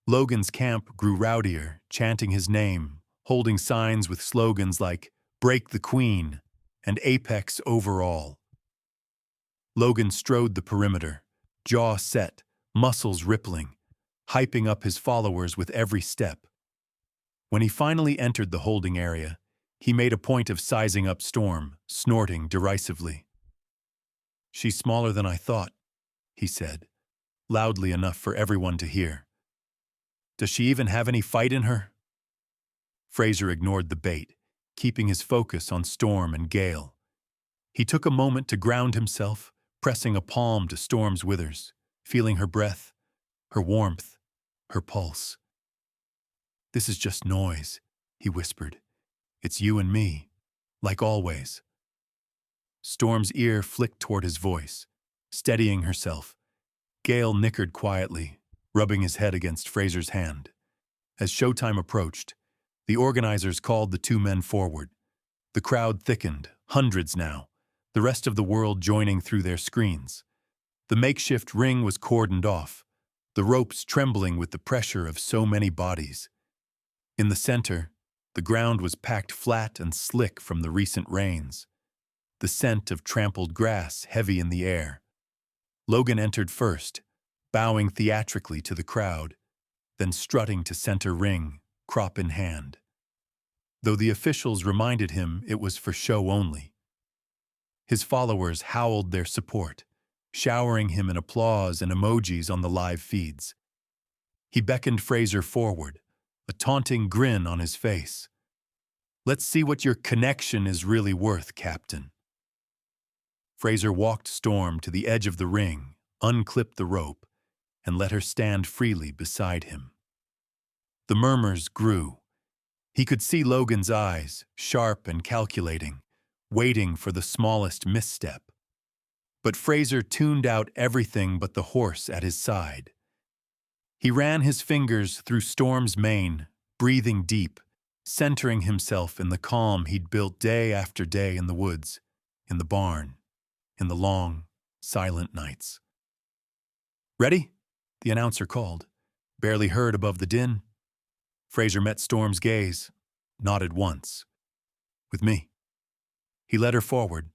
Logan's camp grew rowdier, chanting his name, holding signs with slogans like "Break the Queen" and "Apex Overall." Logan strode the perimeter, jaw set, muscles rippling, hyping up his followers with every step. When he finally entered the holding area, He made a point of sizing up Storm, snorting derisively. "She's smaller than I thought," he said, loudly enough for everyone to hear. "Does she even have any fight in her?" Fraser ignored the bait, keeping his focus on Storm and Gale. He took a moment to ground himself, pressing a palm to Storm's withers, feeling her breath, her warmth, her pulse. "This is just noise," he whispered. "It's you and me, like always." Storm's ear flicked toward his voice. Steadying herself, Gale nickered quietly, rubbing his head against Fraser's hand. As showtime approached, the organizers called the two men forward. The crowd thickened, hundreds now, the rest of the world joining through their screens. The makeshift ring was cordoned off, the ropes trembling with the pressure of so many bodies. In the center, the ground was packed flat and slick from the recent rains, the scent of trampled grass heavy in the air. Logan entered first, bowing theatrically to the crowd, then strutting to center ring, crop in hand. Though the officials reminded him it was for show only. His followers howled their support, showering him in applause and emojis on the live feeds. He beckoned Fraser forward, a taunting grin on his face. "Let's see what your connection is really worth, Captain." Fraser walked Storm to the edge of the ring, unclipped the rope, and let her stand freely beside him. The murmurs grew. He could see Logan's eyes, sharp and calculating, waiting for the smallest misstep. But Fraser tuned out everything but the horse at his side. He ran his fingers through Storm's mane, breathing deep, centering himself in the calm he'd built day after day in the woods, in the barn, in the long, silent nights. "Ready?" the announcer called, barely heard above the din. Fraser met Storm's gaze, nodded once. "With me." He led her forward,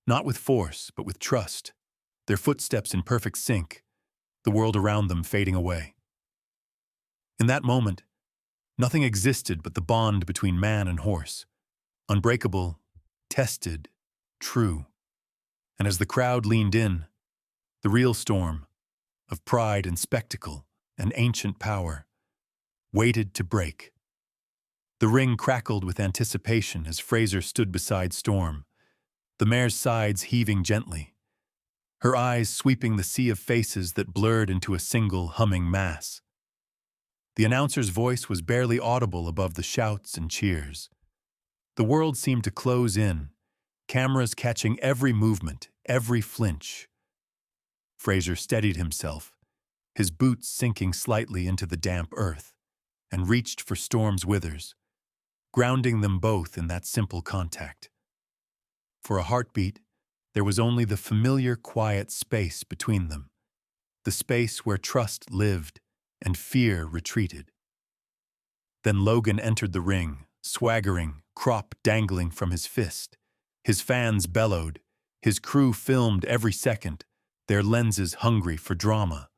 not with force, but with trust, their footsteps in perfect sync, the world around them fading away. In that moment, nothing existed but the bond between man and horse, unbreakable, tested, true. And as the crowd leaned in, the real Storm, of pride and spectacle and ancient power, waited to break. The ring crackled with anticipation as Fraser stood beside Storm, the mare's sides heaving gently, her eyes sweeping the sea of faces that blurred into a single humming mass. The announcer's voice was barely audible above the shouts and cheers. The world seemed to close in, cameras catching every movement, every flinch. Fraser steadied himself, his boots sinking slightly into the damp earth, and reached for Storm's withers, grounding them both in that simple contact. For a heartbeat, there was only the familiar quiet space between them, the space where trust lived and fear retreated. Then Logan entered the ring, swaggering, crop dangling from his fist. His fans bellowed, his crew filmed every second, their lenses hungry for drama.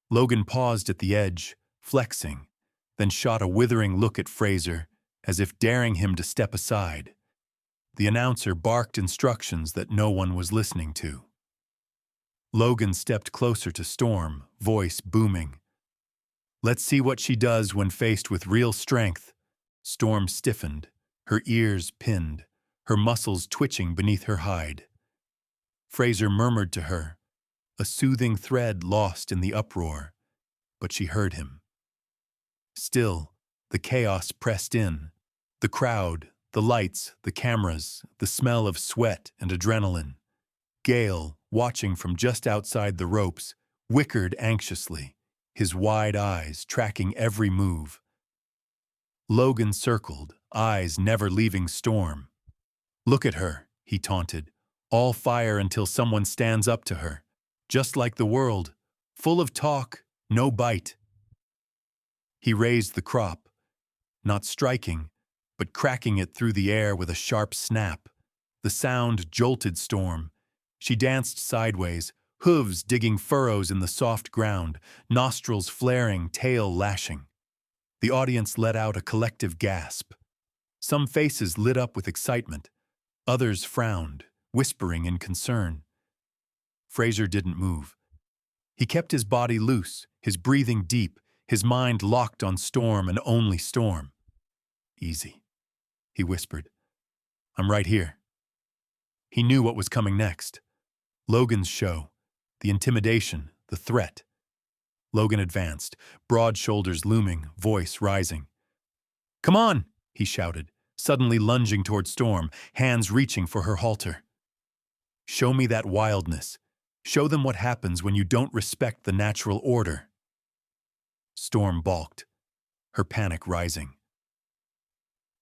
Logan paused at the edge, flexing, then shot a withering look at Fraser, as if daring him to step aside. The announcer barked instructions that no one was listening to. Logan stepped closer to Storm, voice booming. "Let's see what she does when faced with real strength." Storm stiffened, her ears pinned, her muscles twitching beneath her hide. Fraser murmured to her, a soothing thread lost in the uproar, but she heard him. Still, the chaos pressed in. The crowd, the lights, the cameras, the smell of sweat and adrenaline. Gale, watching from just outside the ropes, whickered anxiously, his wide eyes tracking every move. Logan circled, eyes never leaving Storm. "Look at her," he taunted, "all fire until someone stands up to her. Just like the world, full of talk, no bite." He raised the crop, not striking, but cracking it through the air with a sharp snap. The sound jolted Storm. She danced sideways, hooves digging furrows in the soft ground, nostrils flaring, tail lashing. The audience let out a collective gasp. Some faces lit up with excitement. Others frowned, whispering in concern. Fraser didn't move. He kept his body loose, his breathing deep, his mind locked on Storm and only Storm. "Easy," he whispered. "I'm right here." He knew what was coming next. Logan's show, the intimidation, the threat. Logan advanced, broad shoulders looming, voice rising. "Come on!" he shouted, suddenly lunging toward Storm, hands reaching for her halter. "Show me that wildness. Show them what happens when you don't respect the natural order." Storm balked, her panic rising.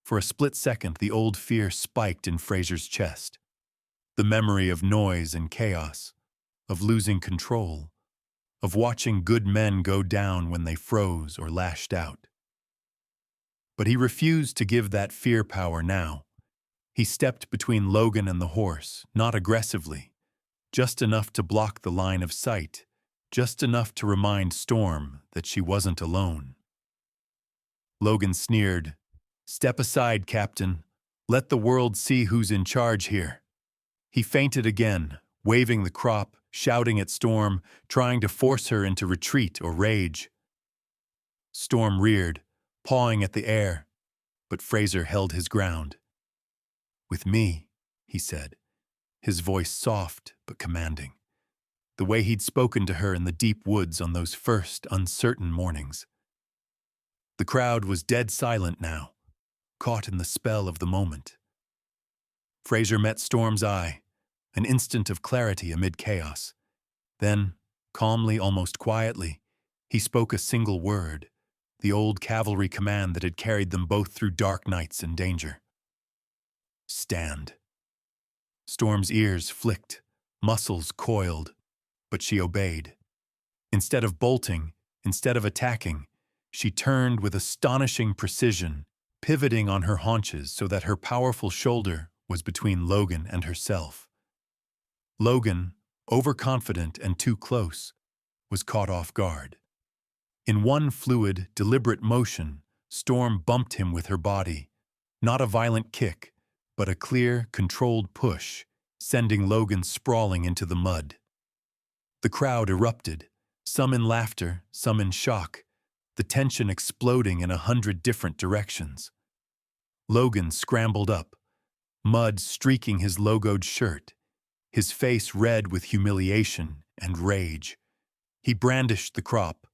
For a split second, the old fear spiked in Fraser's chest. The memory of noise and chaos, of losing control, of watching good men go down when they froze or lashed out. But he refused to give that fear power now. He stepped between Logan and the horse, not aggressively, just enough to block the line of sight, just enough to remind Storm that she wasn't alone. Logan sneered, "Step aside, Captain. Let the world see who's in charge here." He feinted again, waving the crop, shouting at Storm, trying to force her into retreat or rage. Storm reared, pawing at the air, but Fraser held his ground. "With me," he said, his voice soft but commanding, the way he'd spoken to her in the deep woods on those first uncertain mornings. The crowd was dead silent now, caught in the spell of the moment. Fraser met Storm's eye, an instant of clarity amid chaos. Then, calmly, almost quietly, he spoke a single word, the old cavalry command that had carried them both through dark nights and danger. "Stand." Storm's ears flicked, muscles coiled, but she obeyed. Instead of bolting, instead of attacking, she turned with astonishing precision, pivoting on her haunches so that her powerful shoulder was between Logan and herself. Logan, overconfident and too close, was caught off guard. In one fluid, deliberate motion, Storm bumped him with her body, not a violent kick, but a clear, controlled push, sending Logan sprawling into the mud. The crowd erupted, some in laughter, some in shock, the tension exploding in 100 different directions. Logan scrambled up, mud streaking his logoed shirt, his face red with humiliation and rage. He brandished the crop,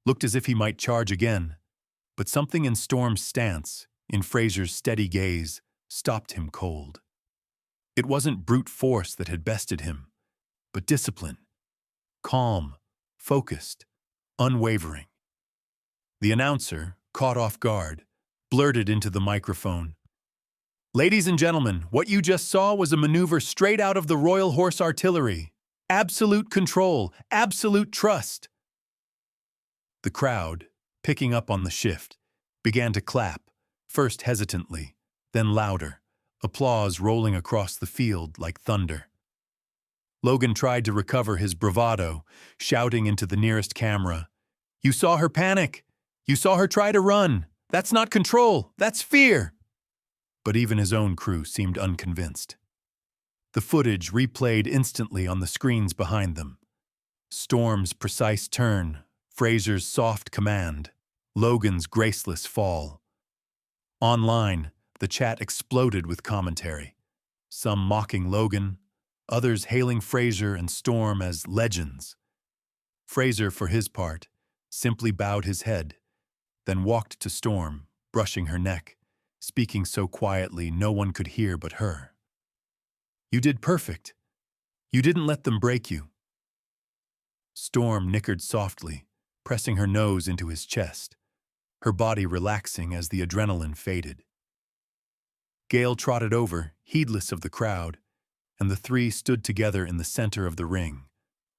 looked as if he might charge again, but something in Storm's stance, in Fraser's steady gaze, stopped him cold. It wasn't brute force that had bested him, but discipline. Calm, focused, unwavering. The announcer, caught off guard, blurted into the microphone, "Ladies and gentlemen, what you just saw was a maneuver straight out of the Royal Horse Artillery. Absolute control, absolute trust." The crowd, picking up on the shift, began to clap, first hesitantly, then louder, applause rolling across the field like thunder. Logan tried to recover his bravado, shouting into the nearest camera, "You saw her panic! You saw her try to run! That's not control, that's fear!" But even his own crew seemed unconvinced. The footage replayed instantly on the screens behind them. Storm's precise turn, Fraser's soft command, Logan's graceless fall. Online, the chat exploded with commentary, some mocking Logan, others hailing Fraser and Storm as legends. Fraser, for his part, simply bowed his head, then walked to Storm, brushing her neck, speaking so quietly no one could hear but her. "You did perfect. You didn't let them break you." Storm nickered softly, pressing her nose into his chest, her body relaxing as the adrenaline faded. Gale trotted over, heedless of the crowd, and the three stood together in the center of the ring,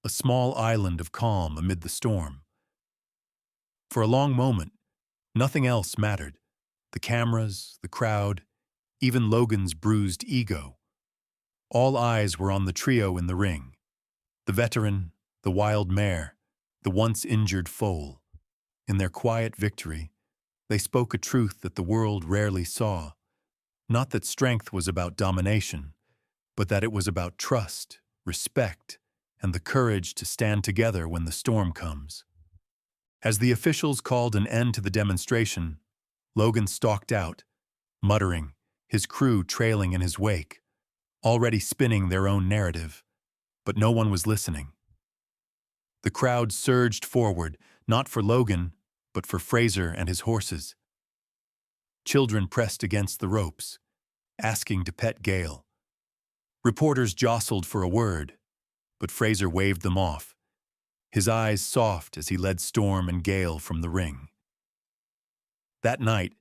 a small island of calm amid the storm. For a long moment, nothing else mattered. The cameras, the crowd, even Logan's bruised ego. All eyes were on the trio in the ring. The veteran, the wild mare, the once injured foal. In their quiet victory, they spoke a truth that the world rarely saw. Not that strength was about domination, but that it was about trust, respect, and the courage to stand together when the storm comes. As the officials called an end to the demonstration, Logan stalked out, muttering, his crew trailing in his wake, already spinning their own narrative, but no one was listening. The crowd surged forward, not for Logan, but for Fraser and his horses. Children pressed against the ropes, asking to pet Gale. Reporters jostled for a word, but Fraser waved them off, his eyes soft as he led Storm and Gale from the ring. That night,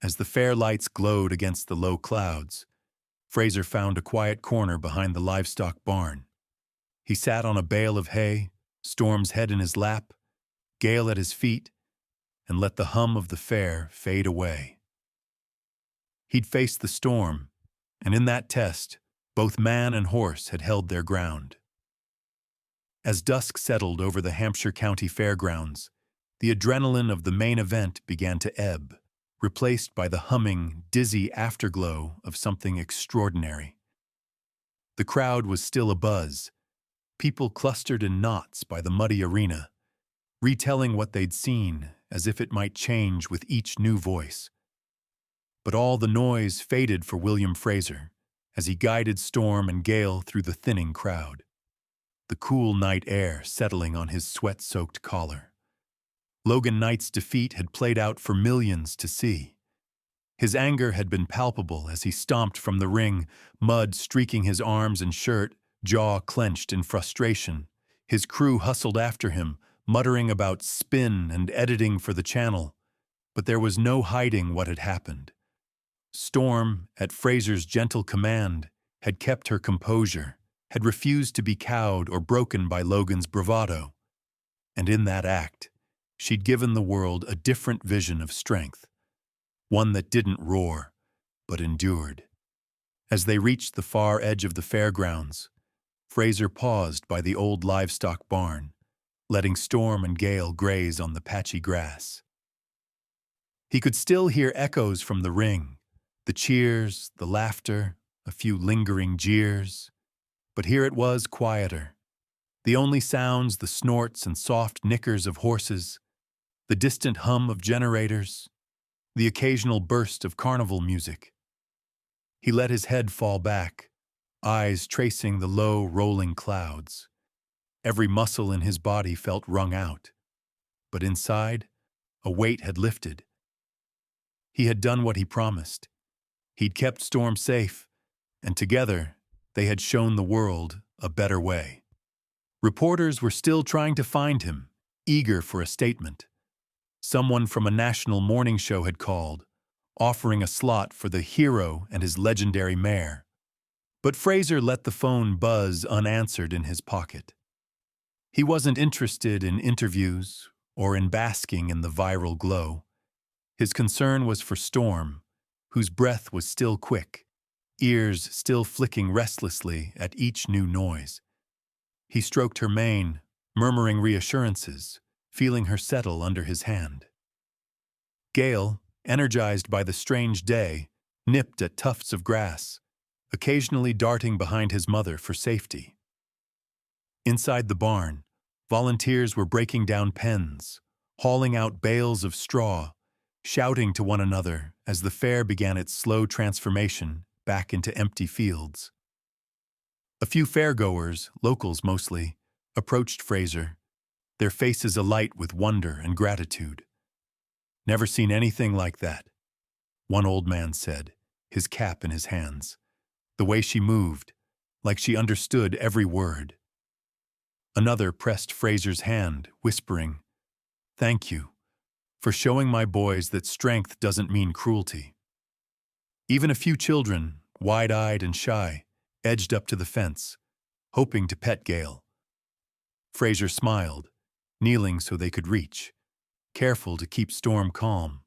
as the fair lights glowed against the low clouds, Fraser found a quiet corner behind the livestock barn. He sat on a bale of hay, Storm's head in his lap, Gale at his feet, and let the hum of the fair fade away. He'd faced the storm, and in that test, both man and horse had held their ground. As dusk settled over the Hampshire County Fairgrounds, the adrenaline of the main event began to ebb, replaced by the humming, dizzy afterglow of something extraordinary. The crowd was still abuzz. People clustered in knots by the muddy arena, retelling what they'd seen as if it might change with each new voice. But all the noise faded for William Fraser as he guided Storm and Gale through the thinning crowd, the cool night air settling on his sweat-soaked collar. Logan Knight's defeat had played out for millions to see. His anger had been palpable as he stomped from the ring, mud streaking his arms and shirt, jaw clenched in frustration. His crew hustled after him, muttering about spin and editing for the channel. But there was no hiding what had happened. Storm, at Fraser's gentle command, had kept her composure, had refused to be cowed or broken by Logan's bravado. And in that act, she'd given the world a different vision of strength, one that didn't roar, but endured. As they reached the far edge of the fairgrounds, Fraser paused by the old livestock barn, letting Storm and Gale graze on the patchy grass. He could still hear echoes from the ring, the cheers, the laughter, a few lingering jeers. But here it was quieter. The only sounds, the snorts and soft nickers of horses, the distant hum of generators, the occasional burst of carnival music. He let his head fall back, eyes tracing the low, rolling clouds. Every muscle in his body felt wrung out. But inside, a weight had lifted. He had done what he promised. He'd kept Storm safe, and together they had shown the world a better way. Reporters were still trying to find him, eager for a statement. Someone from a national morning show had called, offering a slot for the hero and his legendary mare. But Fraser let the phone buzz unanswered in his pocket. He wasn't interested in interviews or in basking in the viral glow. His concern was for Storm, whose breath was still quick, ears still flicking restlessly at each new noise. He stroked her mane, murmuring reassurances, feeling her settle under his hand. Gale, energized by the strange day, nipped at tufts of grass, occasionally darting behind his mother for safety. Inside the barn, volunteers were breaking down pens, hauling out bales of straw, shouting to one another as the fair began its slow transformation back into empty fields. A few fairgoers, locals mostly, approached Fraser, their faces alight with wonder and gratitude. "Never seen anything like that," one old man said, his cap in his hands. The way she moved, like she understood every word. Another pressed Fraser's hand, whispering, "Thank you for showing my boys that strength doesn't mean cruelty." Even a few children, wide-eyed and shy, edged up to the fence, hoping to pet Gale. Fraser smiled, kneeling so they could reach, careful to keep Storm calm.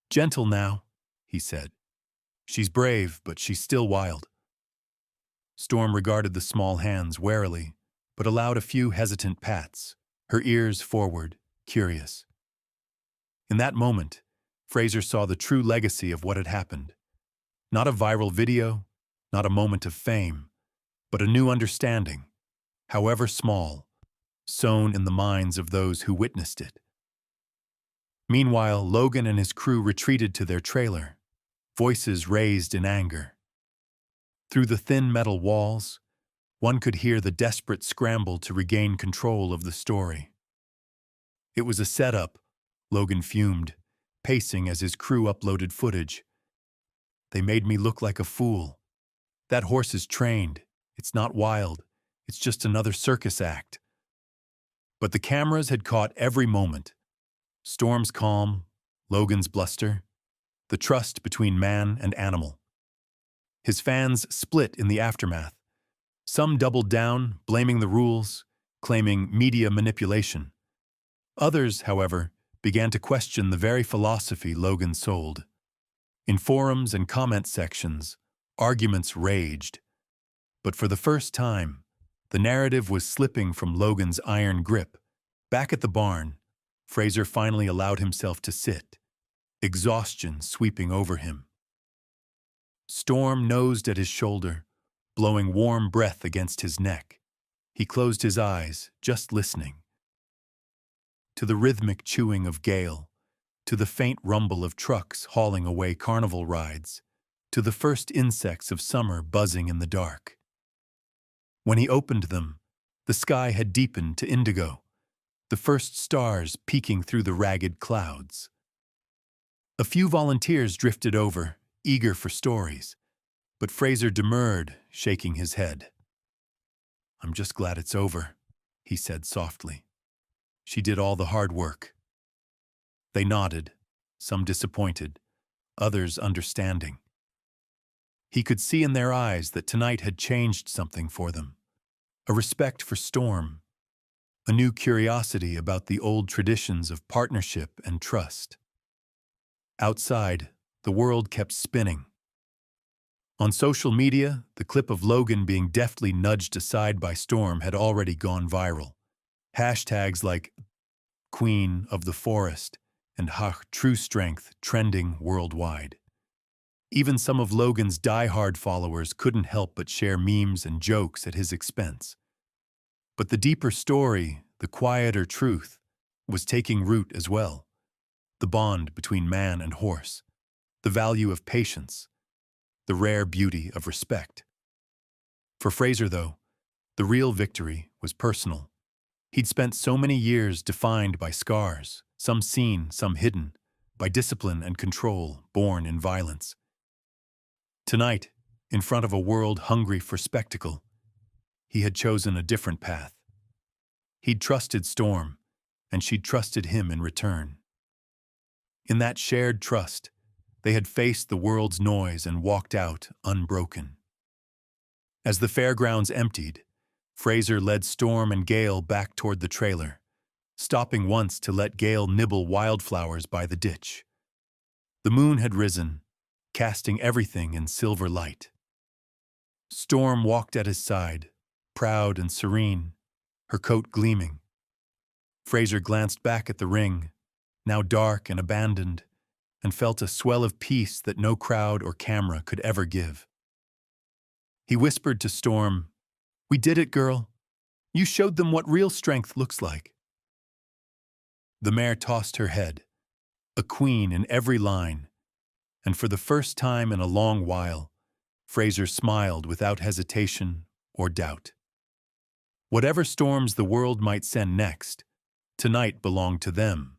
"Gentle now," he said. "She's brave, but she's still wild." Storm regarded the small hands warily, but allowed a few hesitant pats, her ears forward, curious. In that moment, Fraser saw the true legacy of what had happened. Not a viral video, not a moment of fame, but a new understanding, however small, sown in the minds of those who witnessed it. Meanwhile, Logan and his crew retreated to their trailer, voices raised in anger. Through the thin metal walls, one could hear the desperate scramble to regain control of the story. It was a setup, Logan fumed, pacing as his crew uploaded footage. They made me look like a fool. That horse is trained. It's not wild. It's just another circus act. But the cameras had caught every moment. Storm's calm, Logan's bluster, the trust between man and animal. His fans split in the aftermath. Some doubled down, blaming the rules, claiming media manipulation. Others, however, began to question the very philosophy Logan sold. In forums and comment sections, arguments raged. But for the first time, the narrative was slipping from Logan's iron grip. Back at the barn, Fraser finally allowed himself to sit, exhaustion sweeping over him. Storm nosed at his shoulder, blowing warm breath against his neck. He closed his eyes, just listening. To the rhythmic chewing of Gale, to the faint rumble of trucks hauling away carnival rides, to the first insects of summer buzzing in the dark. When he opened them, the sky had deepened to indigo, the first stars peeking through the ragged clouds. A few volunteers drifted over, eager for stories, but Fraser demurred, shaking his head. "I'm just glad it's over," he said softly. "She did all the hard work." They nodded, some disappointed, others understanding. He could see in their eyes that tonight had changed something for them. A respect for Storm, a new curiosity about the old traditions of partnership and trust. Outside, the world kept spinning. On social media, the clip of Logan being deftly nudged aside by Storm had already gone viral. Hashtags like Queen of the Forest and True Strength trending worldwide. Even some of Logan's die-hard followers couldn't help but share memes and jokes at his expense. But the deeper story, the quieter truth, was taking root as well. The bond between man and horse, the value of patience, the rare beauty of respect. For Fraser, though, the real victory was personal. He'd spent so many years defined by scars, some seen, some hidden, by discipline and control born in violence. Tonight, in front of a world hungry for spectacle, he had chosen a different path. He'd trusted Storm, and she'd trusted him in return. In that shared trust, they had faced the world's noise and walked out unbroken. As the fairgrounds emptied, Fraser led Storm and Gale back toward the trailer, stopping once to let Gale nibble wildflowers by the ditch. The moon had risen, casting everything in silver light. Storm walked at his side, proud and serene, her coat gleaming. Fraser glanced back at the ring, now dark and abandoned, and felt a swell of peace that no crowd or camera could ever give. He whispered to Storm, "We did it, girl. You showed them what real strength looks like." The mare tossed her head, a queen in every line, and for the first time in a long while, Fraser smiled without hesitation or doubt. Whatever storms the world might send next, tonight belonged to them.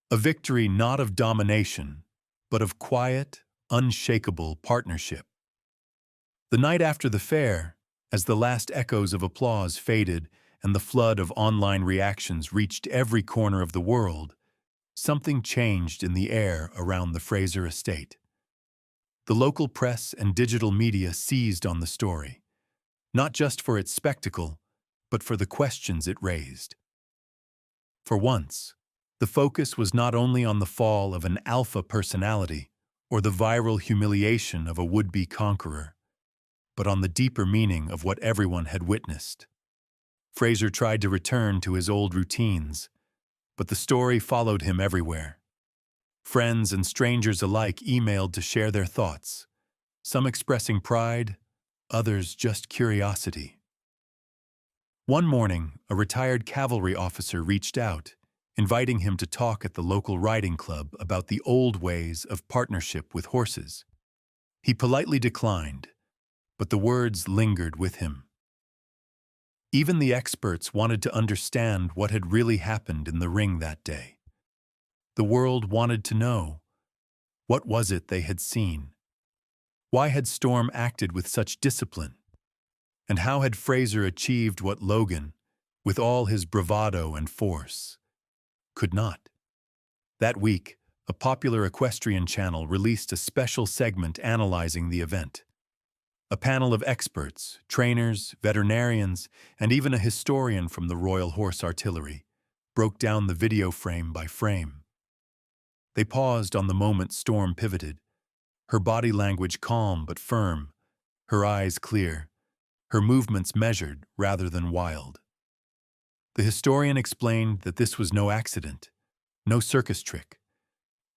A victory not of domination, but of quiet, unshakable partnership. The night after the fair, as the last echoes of applause faded and the flood of online reactions reached every corner of the world, something changed in the air around the Fraser estate. The local press and digital media seized on the story, not just for its spectacle, but for the questions it raised. For once, the focus was not only on the fall of an alpha personality or the viral humiliation of a would-be conqueror, but on the deeper meaning of what everyone had witnessed. Fraser tried to return to his old routines, but the story followed him everywhere. Friends and strangers alike emailed to share their thoughts, some expressing pride, others just curiosity. One morning, a retired cavalry officer reached out, inviting him to talk at the local riding club about the old ways of partnership with horses. He politely declined, but the words lingered with him. Even the experts wanted to understand what had really happened in the ring that day. The world wanted to know, what was it they had seen? Why had Storm acted with such discipline? And how had Fraser achieved what Logan, with all his bravado and force, could not? That week, a popular equestrian channel released a special segment analyzing the event. A panel of experts, trainers, veterinarians, and even a historian from the Royal Horse Artillery broke down the video frame by frame. They paused on the moment Storm pivoted, her body language calm but firm, her eyes clear, her movements measured rather than wild. The historian explained that this was no accident, no circus trick.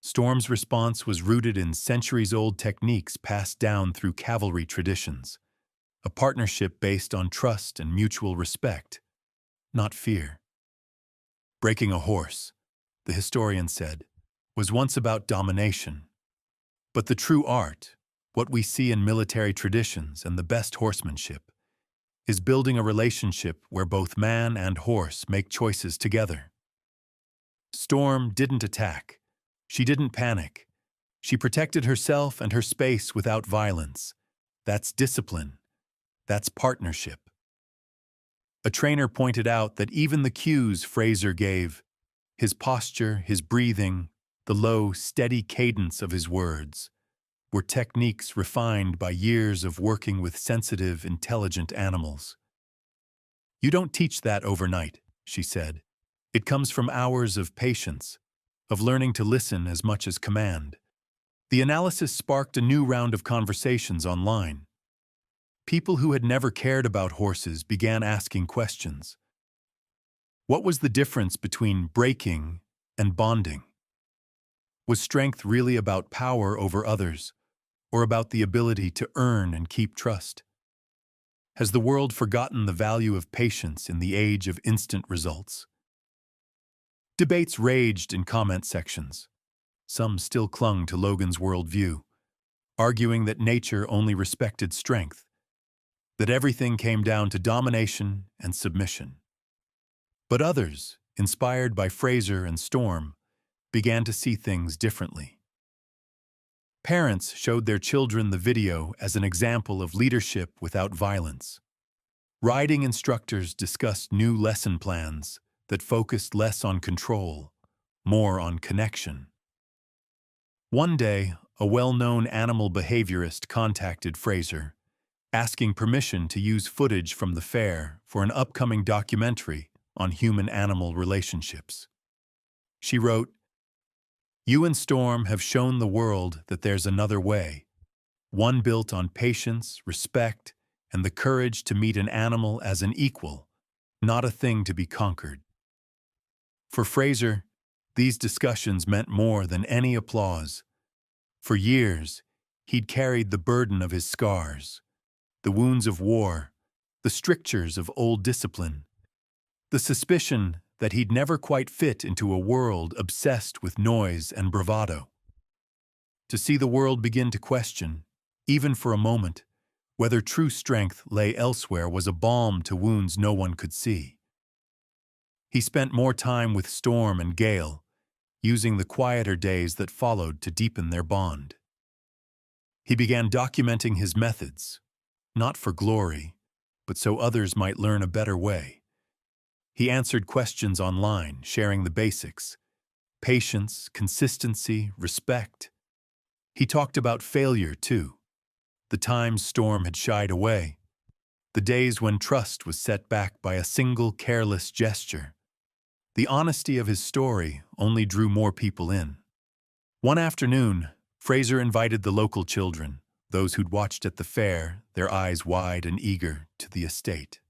Storm's response was rooted in centuries-old techniques passed down through cavalry traditions, a partnership based on trust and mutual respect, not fear. Breaking a horse, the historian said, was once about domination. But the true art, what we see in military traditions and the best horsemanship, is building a relationship where both man and horse make choices together. Storm didn't attack. She didn't panic. She protected herself and her space without violence. That's discipline. That's partnership. A trainer pointed out that even the cues Fraser gave, his posture, his breathing, the low, steady cadence of his words, were techniques refined by years of working with sensitive, intelligent animals. You don't teach that overnight, she said. It comes from hours of patience, of learning to listen as much as command. The analysis sparked a new round of conversations online. People who had never cared about horses began asking questions. What was the difference between breaking and bonding? Was strength really about power over others, or about the ability to earn and keep trust? Has the world forgotten the value of patience in the age of instant results? Debates raged in comment sections. Some still clung to Logan's worldview, arguing that nature only respected strength, that everything came down to domination and submission. But others, inspired by Fraser and Storm, began to see things differently. Parents showed their children the video as an example of leadership without violence. Riding instructors discussed new lesson plans that focused less on control, more on connection. One day, a well-known animal behaviorist contacted Fraser, asking permission to use footage from the fair for an upcoming documentary on human-animal relationships. She wrote, "You and Storm have shown the world that there's another way, one built on patience, respect, and the courage to meet an animal as an equal, not a thing to be conquered." For Fraser, these discussions meant more than any applause. For years, he'd carried the burden of his scars, the wounds of war, the strictures of old discipline, the suspicion that he'd never quite fit into a world obsessed with noise and bravado. To see the world begin to question, even for a moment, whether true strength lay elsewhere was a balm to wounds no one could see. He spent more time with Storm and Gale, using the quieter days that followed to deepen their bond. He began documenting his methods, not for glory, but so others might learn a better way. He answered questions online, sharing the basics: patience, consistency, respect. He talked about failure, too. The times Storm had shied away. The days when trust was set back by a single careless gesture. The honesty of his story only drew more people in. One afternoon, Fraser invited the local children, those who'd watched at the fair, their eyes wide and eager, to the estate.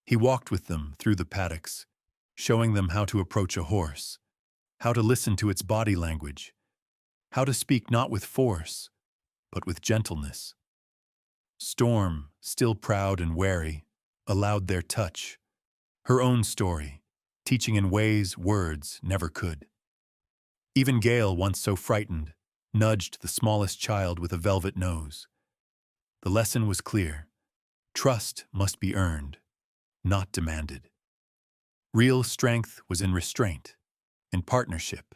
He walked with them through the paddocks, showing them how to approach a horse, how to listen to its body language, how to speak not with force, but with gentleness. Storm, still proud and wary, allowed their touch, her own story, teaching in ways words never could. Even Gale, once so frightened, nudged the smallest child with a velvet nose. The lesson was clear. Trust must be earned, not demanded. Real strength was in restraint, in partnership,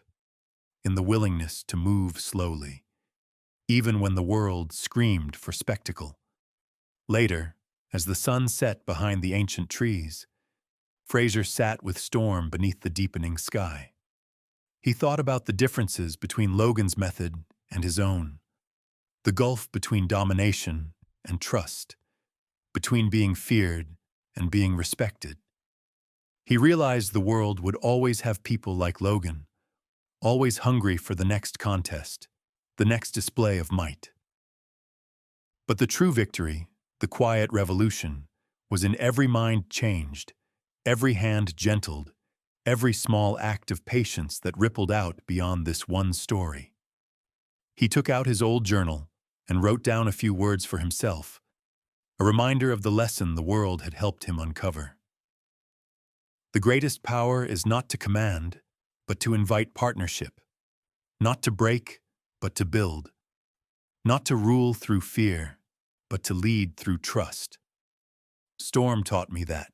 in the willingness to move slowly, even when the world screamed for spectacle. Later, as the sun set behind the ancient trees, Fraser sat with Storm beneath the deepening sky. He thought about the differences between Logan's method and his own, the gulf between domination and trust, between being feared and being respected. He realized the world would always have people like Logan, always hungry for the next contest, the next display of might. But the true victory, the quiet revolution, was in every mind changed, every hand gentled, every small act of patience that rippled out beyond this one story. He took out his old journal and wrote down a few words for himself, a reminder of the lesson the world had helped him uncover. The greatest power is not to command, but to invite partnership, not to break, but to build, not to rule through fear, but to lead through trust. Storm taught me that.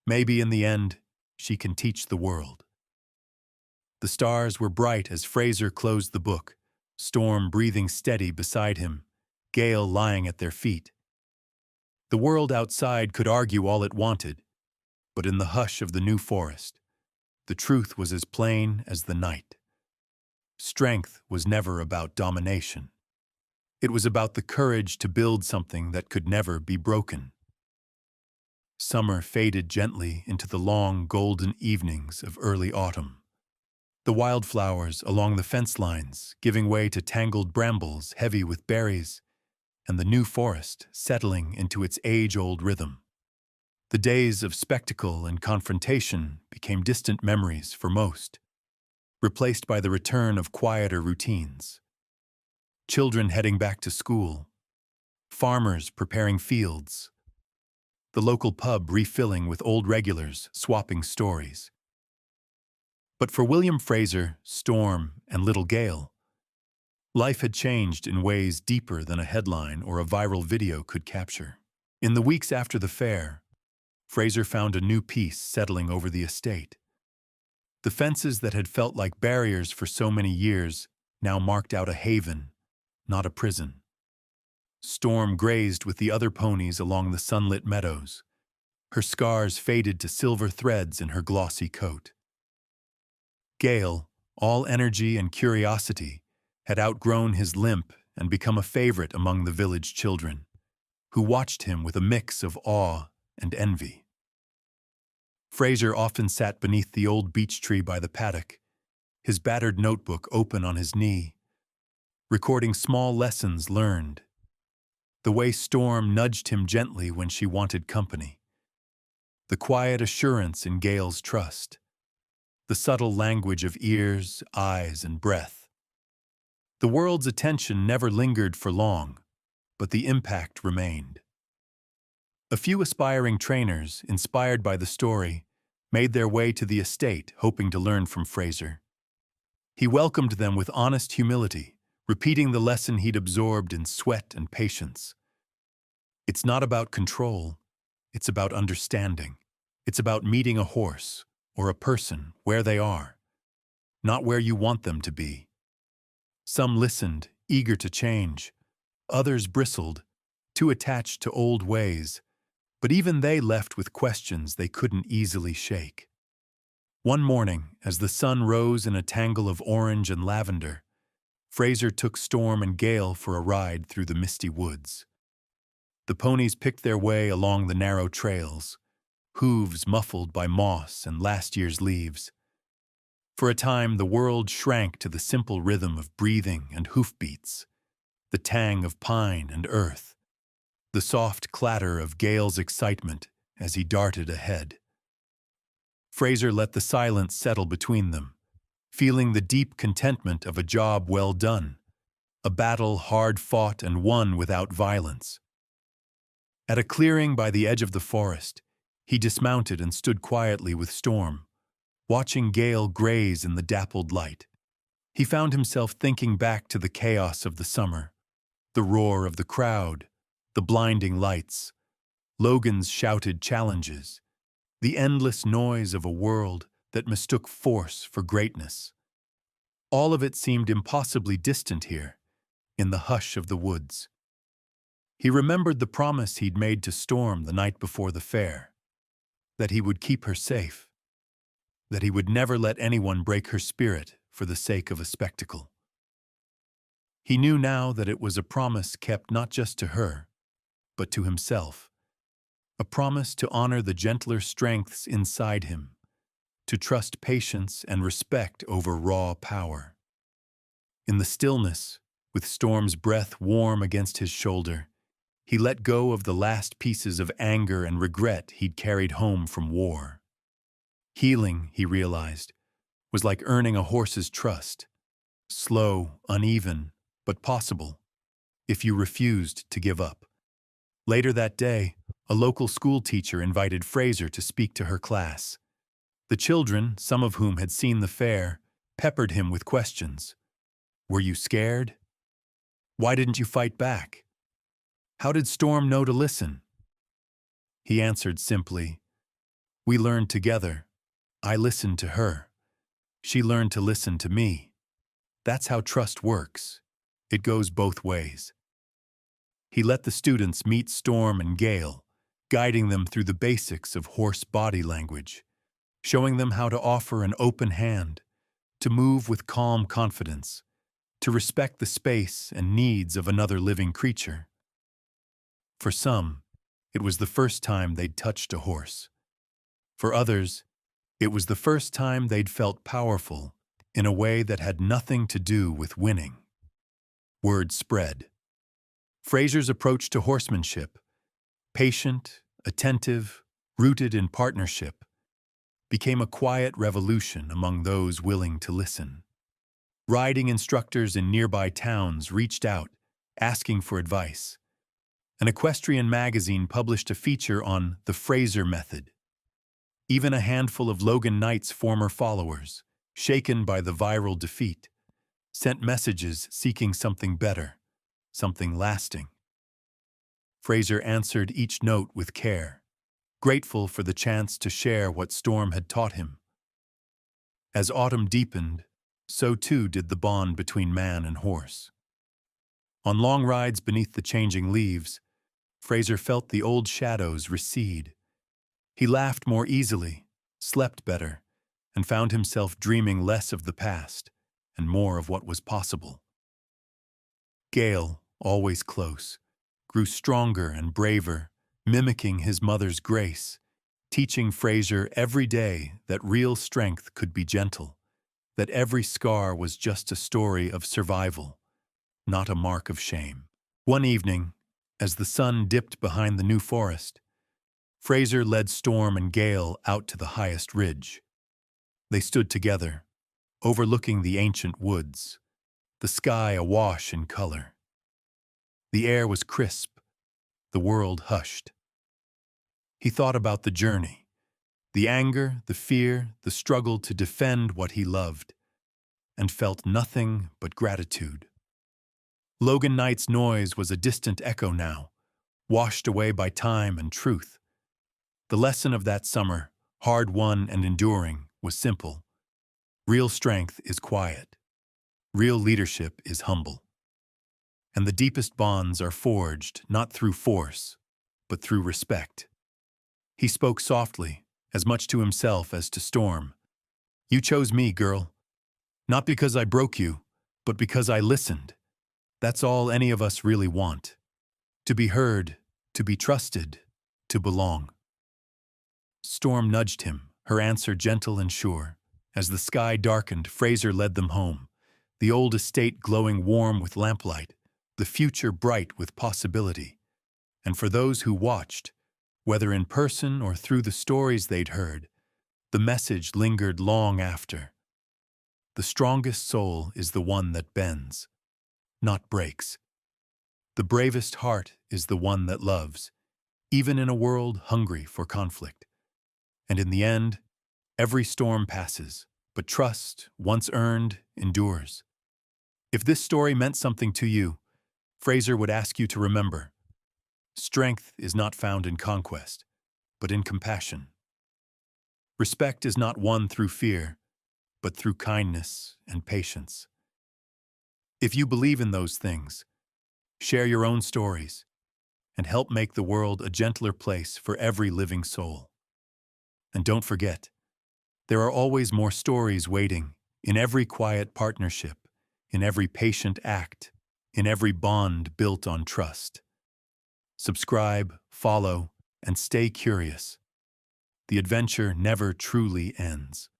Maybe in the end, she can teach the world. The stars were bright as Fraser closed the book, Storm breathing steady beside him, Gale lying at their feet. The world outside could argue all it wanted, but in the hush of the new forest, the truth was as plain as the night. Strength was never about domination. It was about the courage to build something that could never be broken. Summer faded gently into the long, golden evenings of early autumn. The wildflowers along the fence lines giving way to tangled brambles heavy with berries, and the new forest settling into its age-old rhythm. The days of spectacle and confrontation became distant memories for most, replaced by the return of quieter routines. Children heading back to school, farmers preparing fields, the local pub refilling with old regulars swapping stories. But for William Fraser, Storm, and little Gale, life had changed in ways deeper than a headline or a viral video could capture. In the weeks after the fair, Fraser found a new peace settling over the estate. The fences that had felt like barriers for so many years now marked out a haven, not a prison. Storm grazed with the other ponies along the sunlit meadows. Her scars faded to silver threads in her glossy coat. Gale, all energy and curiosity, had outgrown his limp and become a favorite among the village children, who watched him with a mix of awe and envy. Fraser often sat beneath the old beech tree by the paddock, his battered notebook open on his knee, recording small lessons learned. The way Storm nudged him gently when she wanted company. The quiet assurance in Gale's trust. The subtle language of ears, eyes, and breath. The world's attention never lingered for long, but the impact remained. A few aspiring trainers, inspired by the story, made their way to the estate, hoping to learn from Fraser. He welcomed them with honest humility, repeating the lesson he'd absorbed in sweat and patience. It's not about control, it's about understanding. It's about meeting a horse or a person where they are, not where you want them to be. Some listened, eager to change. Others bristled, too attached to old ways, but even they left with questions they couldn't easily shake. One morning, as the sun rose in a tangle of orange and lavender, Fraser took Storm and Gale for a ride through the misty woods. The ponies picked their way along the narrow trails, hooves muffled by moss and last year's leaves. For a time, the world shrank to the simple rhythm of breathing and hoofbeats, the tang of pine and earth, the soft clatter of Gale's excitement as he darted ahead. Fraser let the silence settle between them, feeling the deep contentment of a job well done, a battle hard-fought and won without violence. At a clearing by the edge of the forest, he dismounted and stood quietly with Storm, watching Gale graze in the dappled light. He found himself thinking back to the chaos of the summer, the roar of the crowd, the blinding lights, Logan's shouted challenges, the endless noise of a world that mistook force for greatness. All of it seemed impossibly distant here, in the hush of the woods. He remembered the promise he'd made to Storm the night before the fair, that he would keep her safe, that he would never let anyone break her spirit for the sake of a spectacle. He knew now that it was a promise kept not just to her, but to himself, a promise to honor the gentler strengths inside him, to trust patience and respect over raw power. In the stillness, with Storm's breath warm against his shoulder, he let go of the last pieces of anger and regret he'd carried home from war. Healing, he realized, was like earning a horse's trust, slow, uneven, but possible, if you refused to give up. Later that day, a local school teacher invited Fraser to speak to her class. The children, some of whom had seen the fair, peppered him with questions. Were you scared? Why didn't you fight back? How did Storm know to listen? He answered simply, we learned together. I listened to her. She learned to listen to me. That's how trust works. It goes both ways. He let the students meet Storm and Gale, guiding them through the basics of horse body language, showing them how to offer an open hand, to move with calm confidence, to respect the space and needs of another living creature. For some, it was the first time they'd touched a horse. For others, it was the first time they'd felt powerful in a way that had nothing to do with winning. Word spread. Fraser's approach to horsemanship, patient, attentive, rooted in partnership, became a quiet revolution among those willing to listen. Riding instructors in nearby towns reached out, asking for advice. An equestrian magazine published a feature on the Fraser method. Even a handful of Logan Knight's former followers, shaken by the viral defeat, sent messages seeking something better, something lasting. Fraser answered each note with care, grateful for the chance to share what Storm had taught him. As autumn deepened, so too did the bond between man and horse. On long rides beneath the changing leaves, Fraser felt the old shadows recede. He laughed more easily, slept better, and found himself dreaming less of the past and more of what was possible. Gale, always close, grew stronger and braver, mimicking his mother's grace, teaching Fraser every day that real strength could be gentle, that every scar was just a story of survival, not a mark of shame. One evening, as the sun dipped behind the new forest, Fraser led Storm and Gale out to the highest ridge. They stood together, overlooking the ancient woods, the sky awash in color. The air was crisp, the world hushed. He thought about the journey, the anger, the fear, the struggle to defend what he loved, and felt nothing but gratitude. Logan Knight's noise was a distant echo now, washed away by time and truth. The lesson of that summer, hard-won and enduring, was simple. Real strength is quiet. Real leadership is humble. And the deepest bonds are forged not through force, but through respect. He spoke softly, as much to himself as to Storm. You chose me, girl. Not because I broke you, but because I listened. That's all any of us really want. To be heard, to be trusted, to belong. Storm nudged him, her answer gentle and sure. As the sky darkened, Fraser led them home, the old estate glowing warm with lamplight, the future bright with possibility. And for those who watched, whether in person or through the stories they'd heard, the message lingered long after. The strongest soul is the one that bends, not breaks. The bravest heart is the one that loves, even in a world hungry for conflict. And in the end, every storm passes, but trust, once earned, endures. If this story meant something to you, Fraser would ask you to remember, strength is not found in conquest, but in compassion. Respect is not won through fear, but through kindness and patience. If you believe in those things, share your own stories and help make the world a gentler place for every living soul. And don't forget, there are always more stories waiting in every quiet partnership, in every patient act, in every bond built on trust. Subscribe, follow, and stay curious. The adventure never truly ends.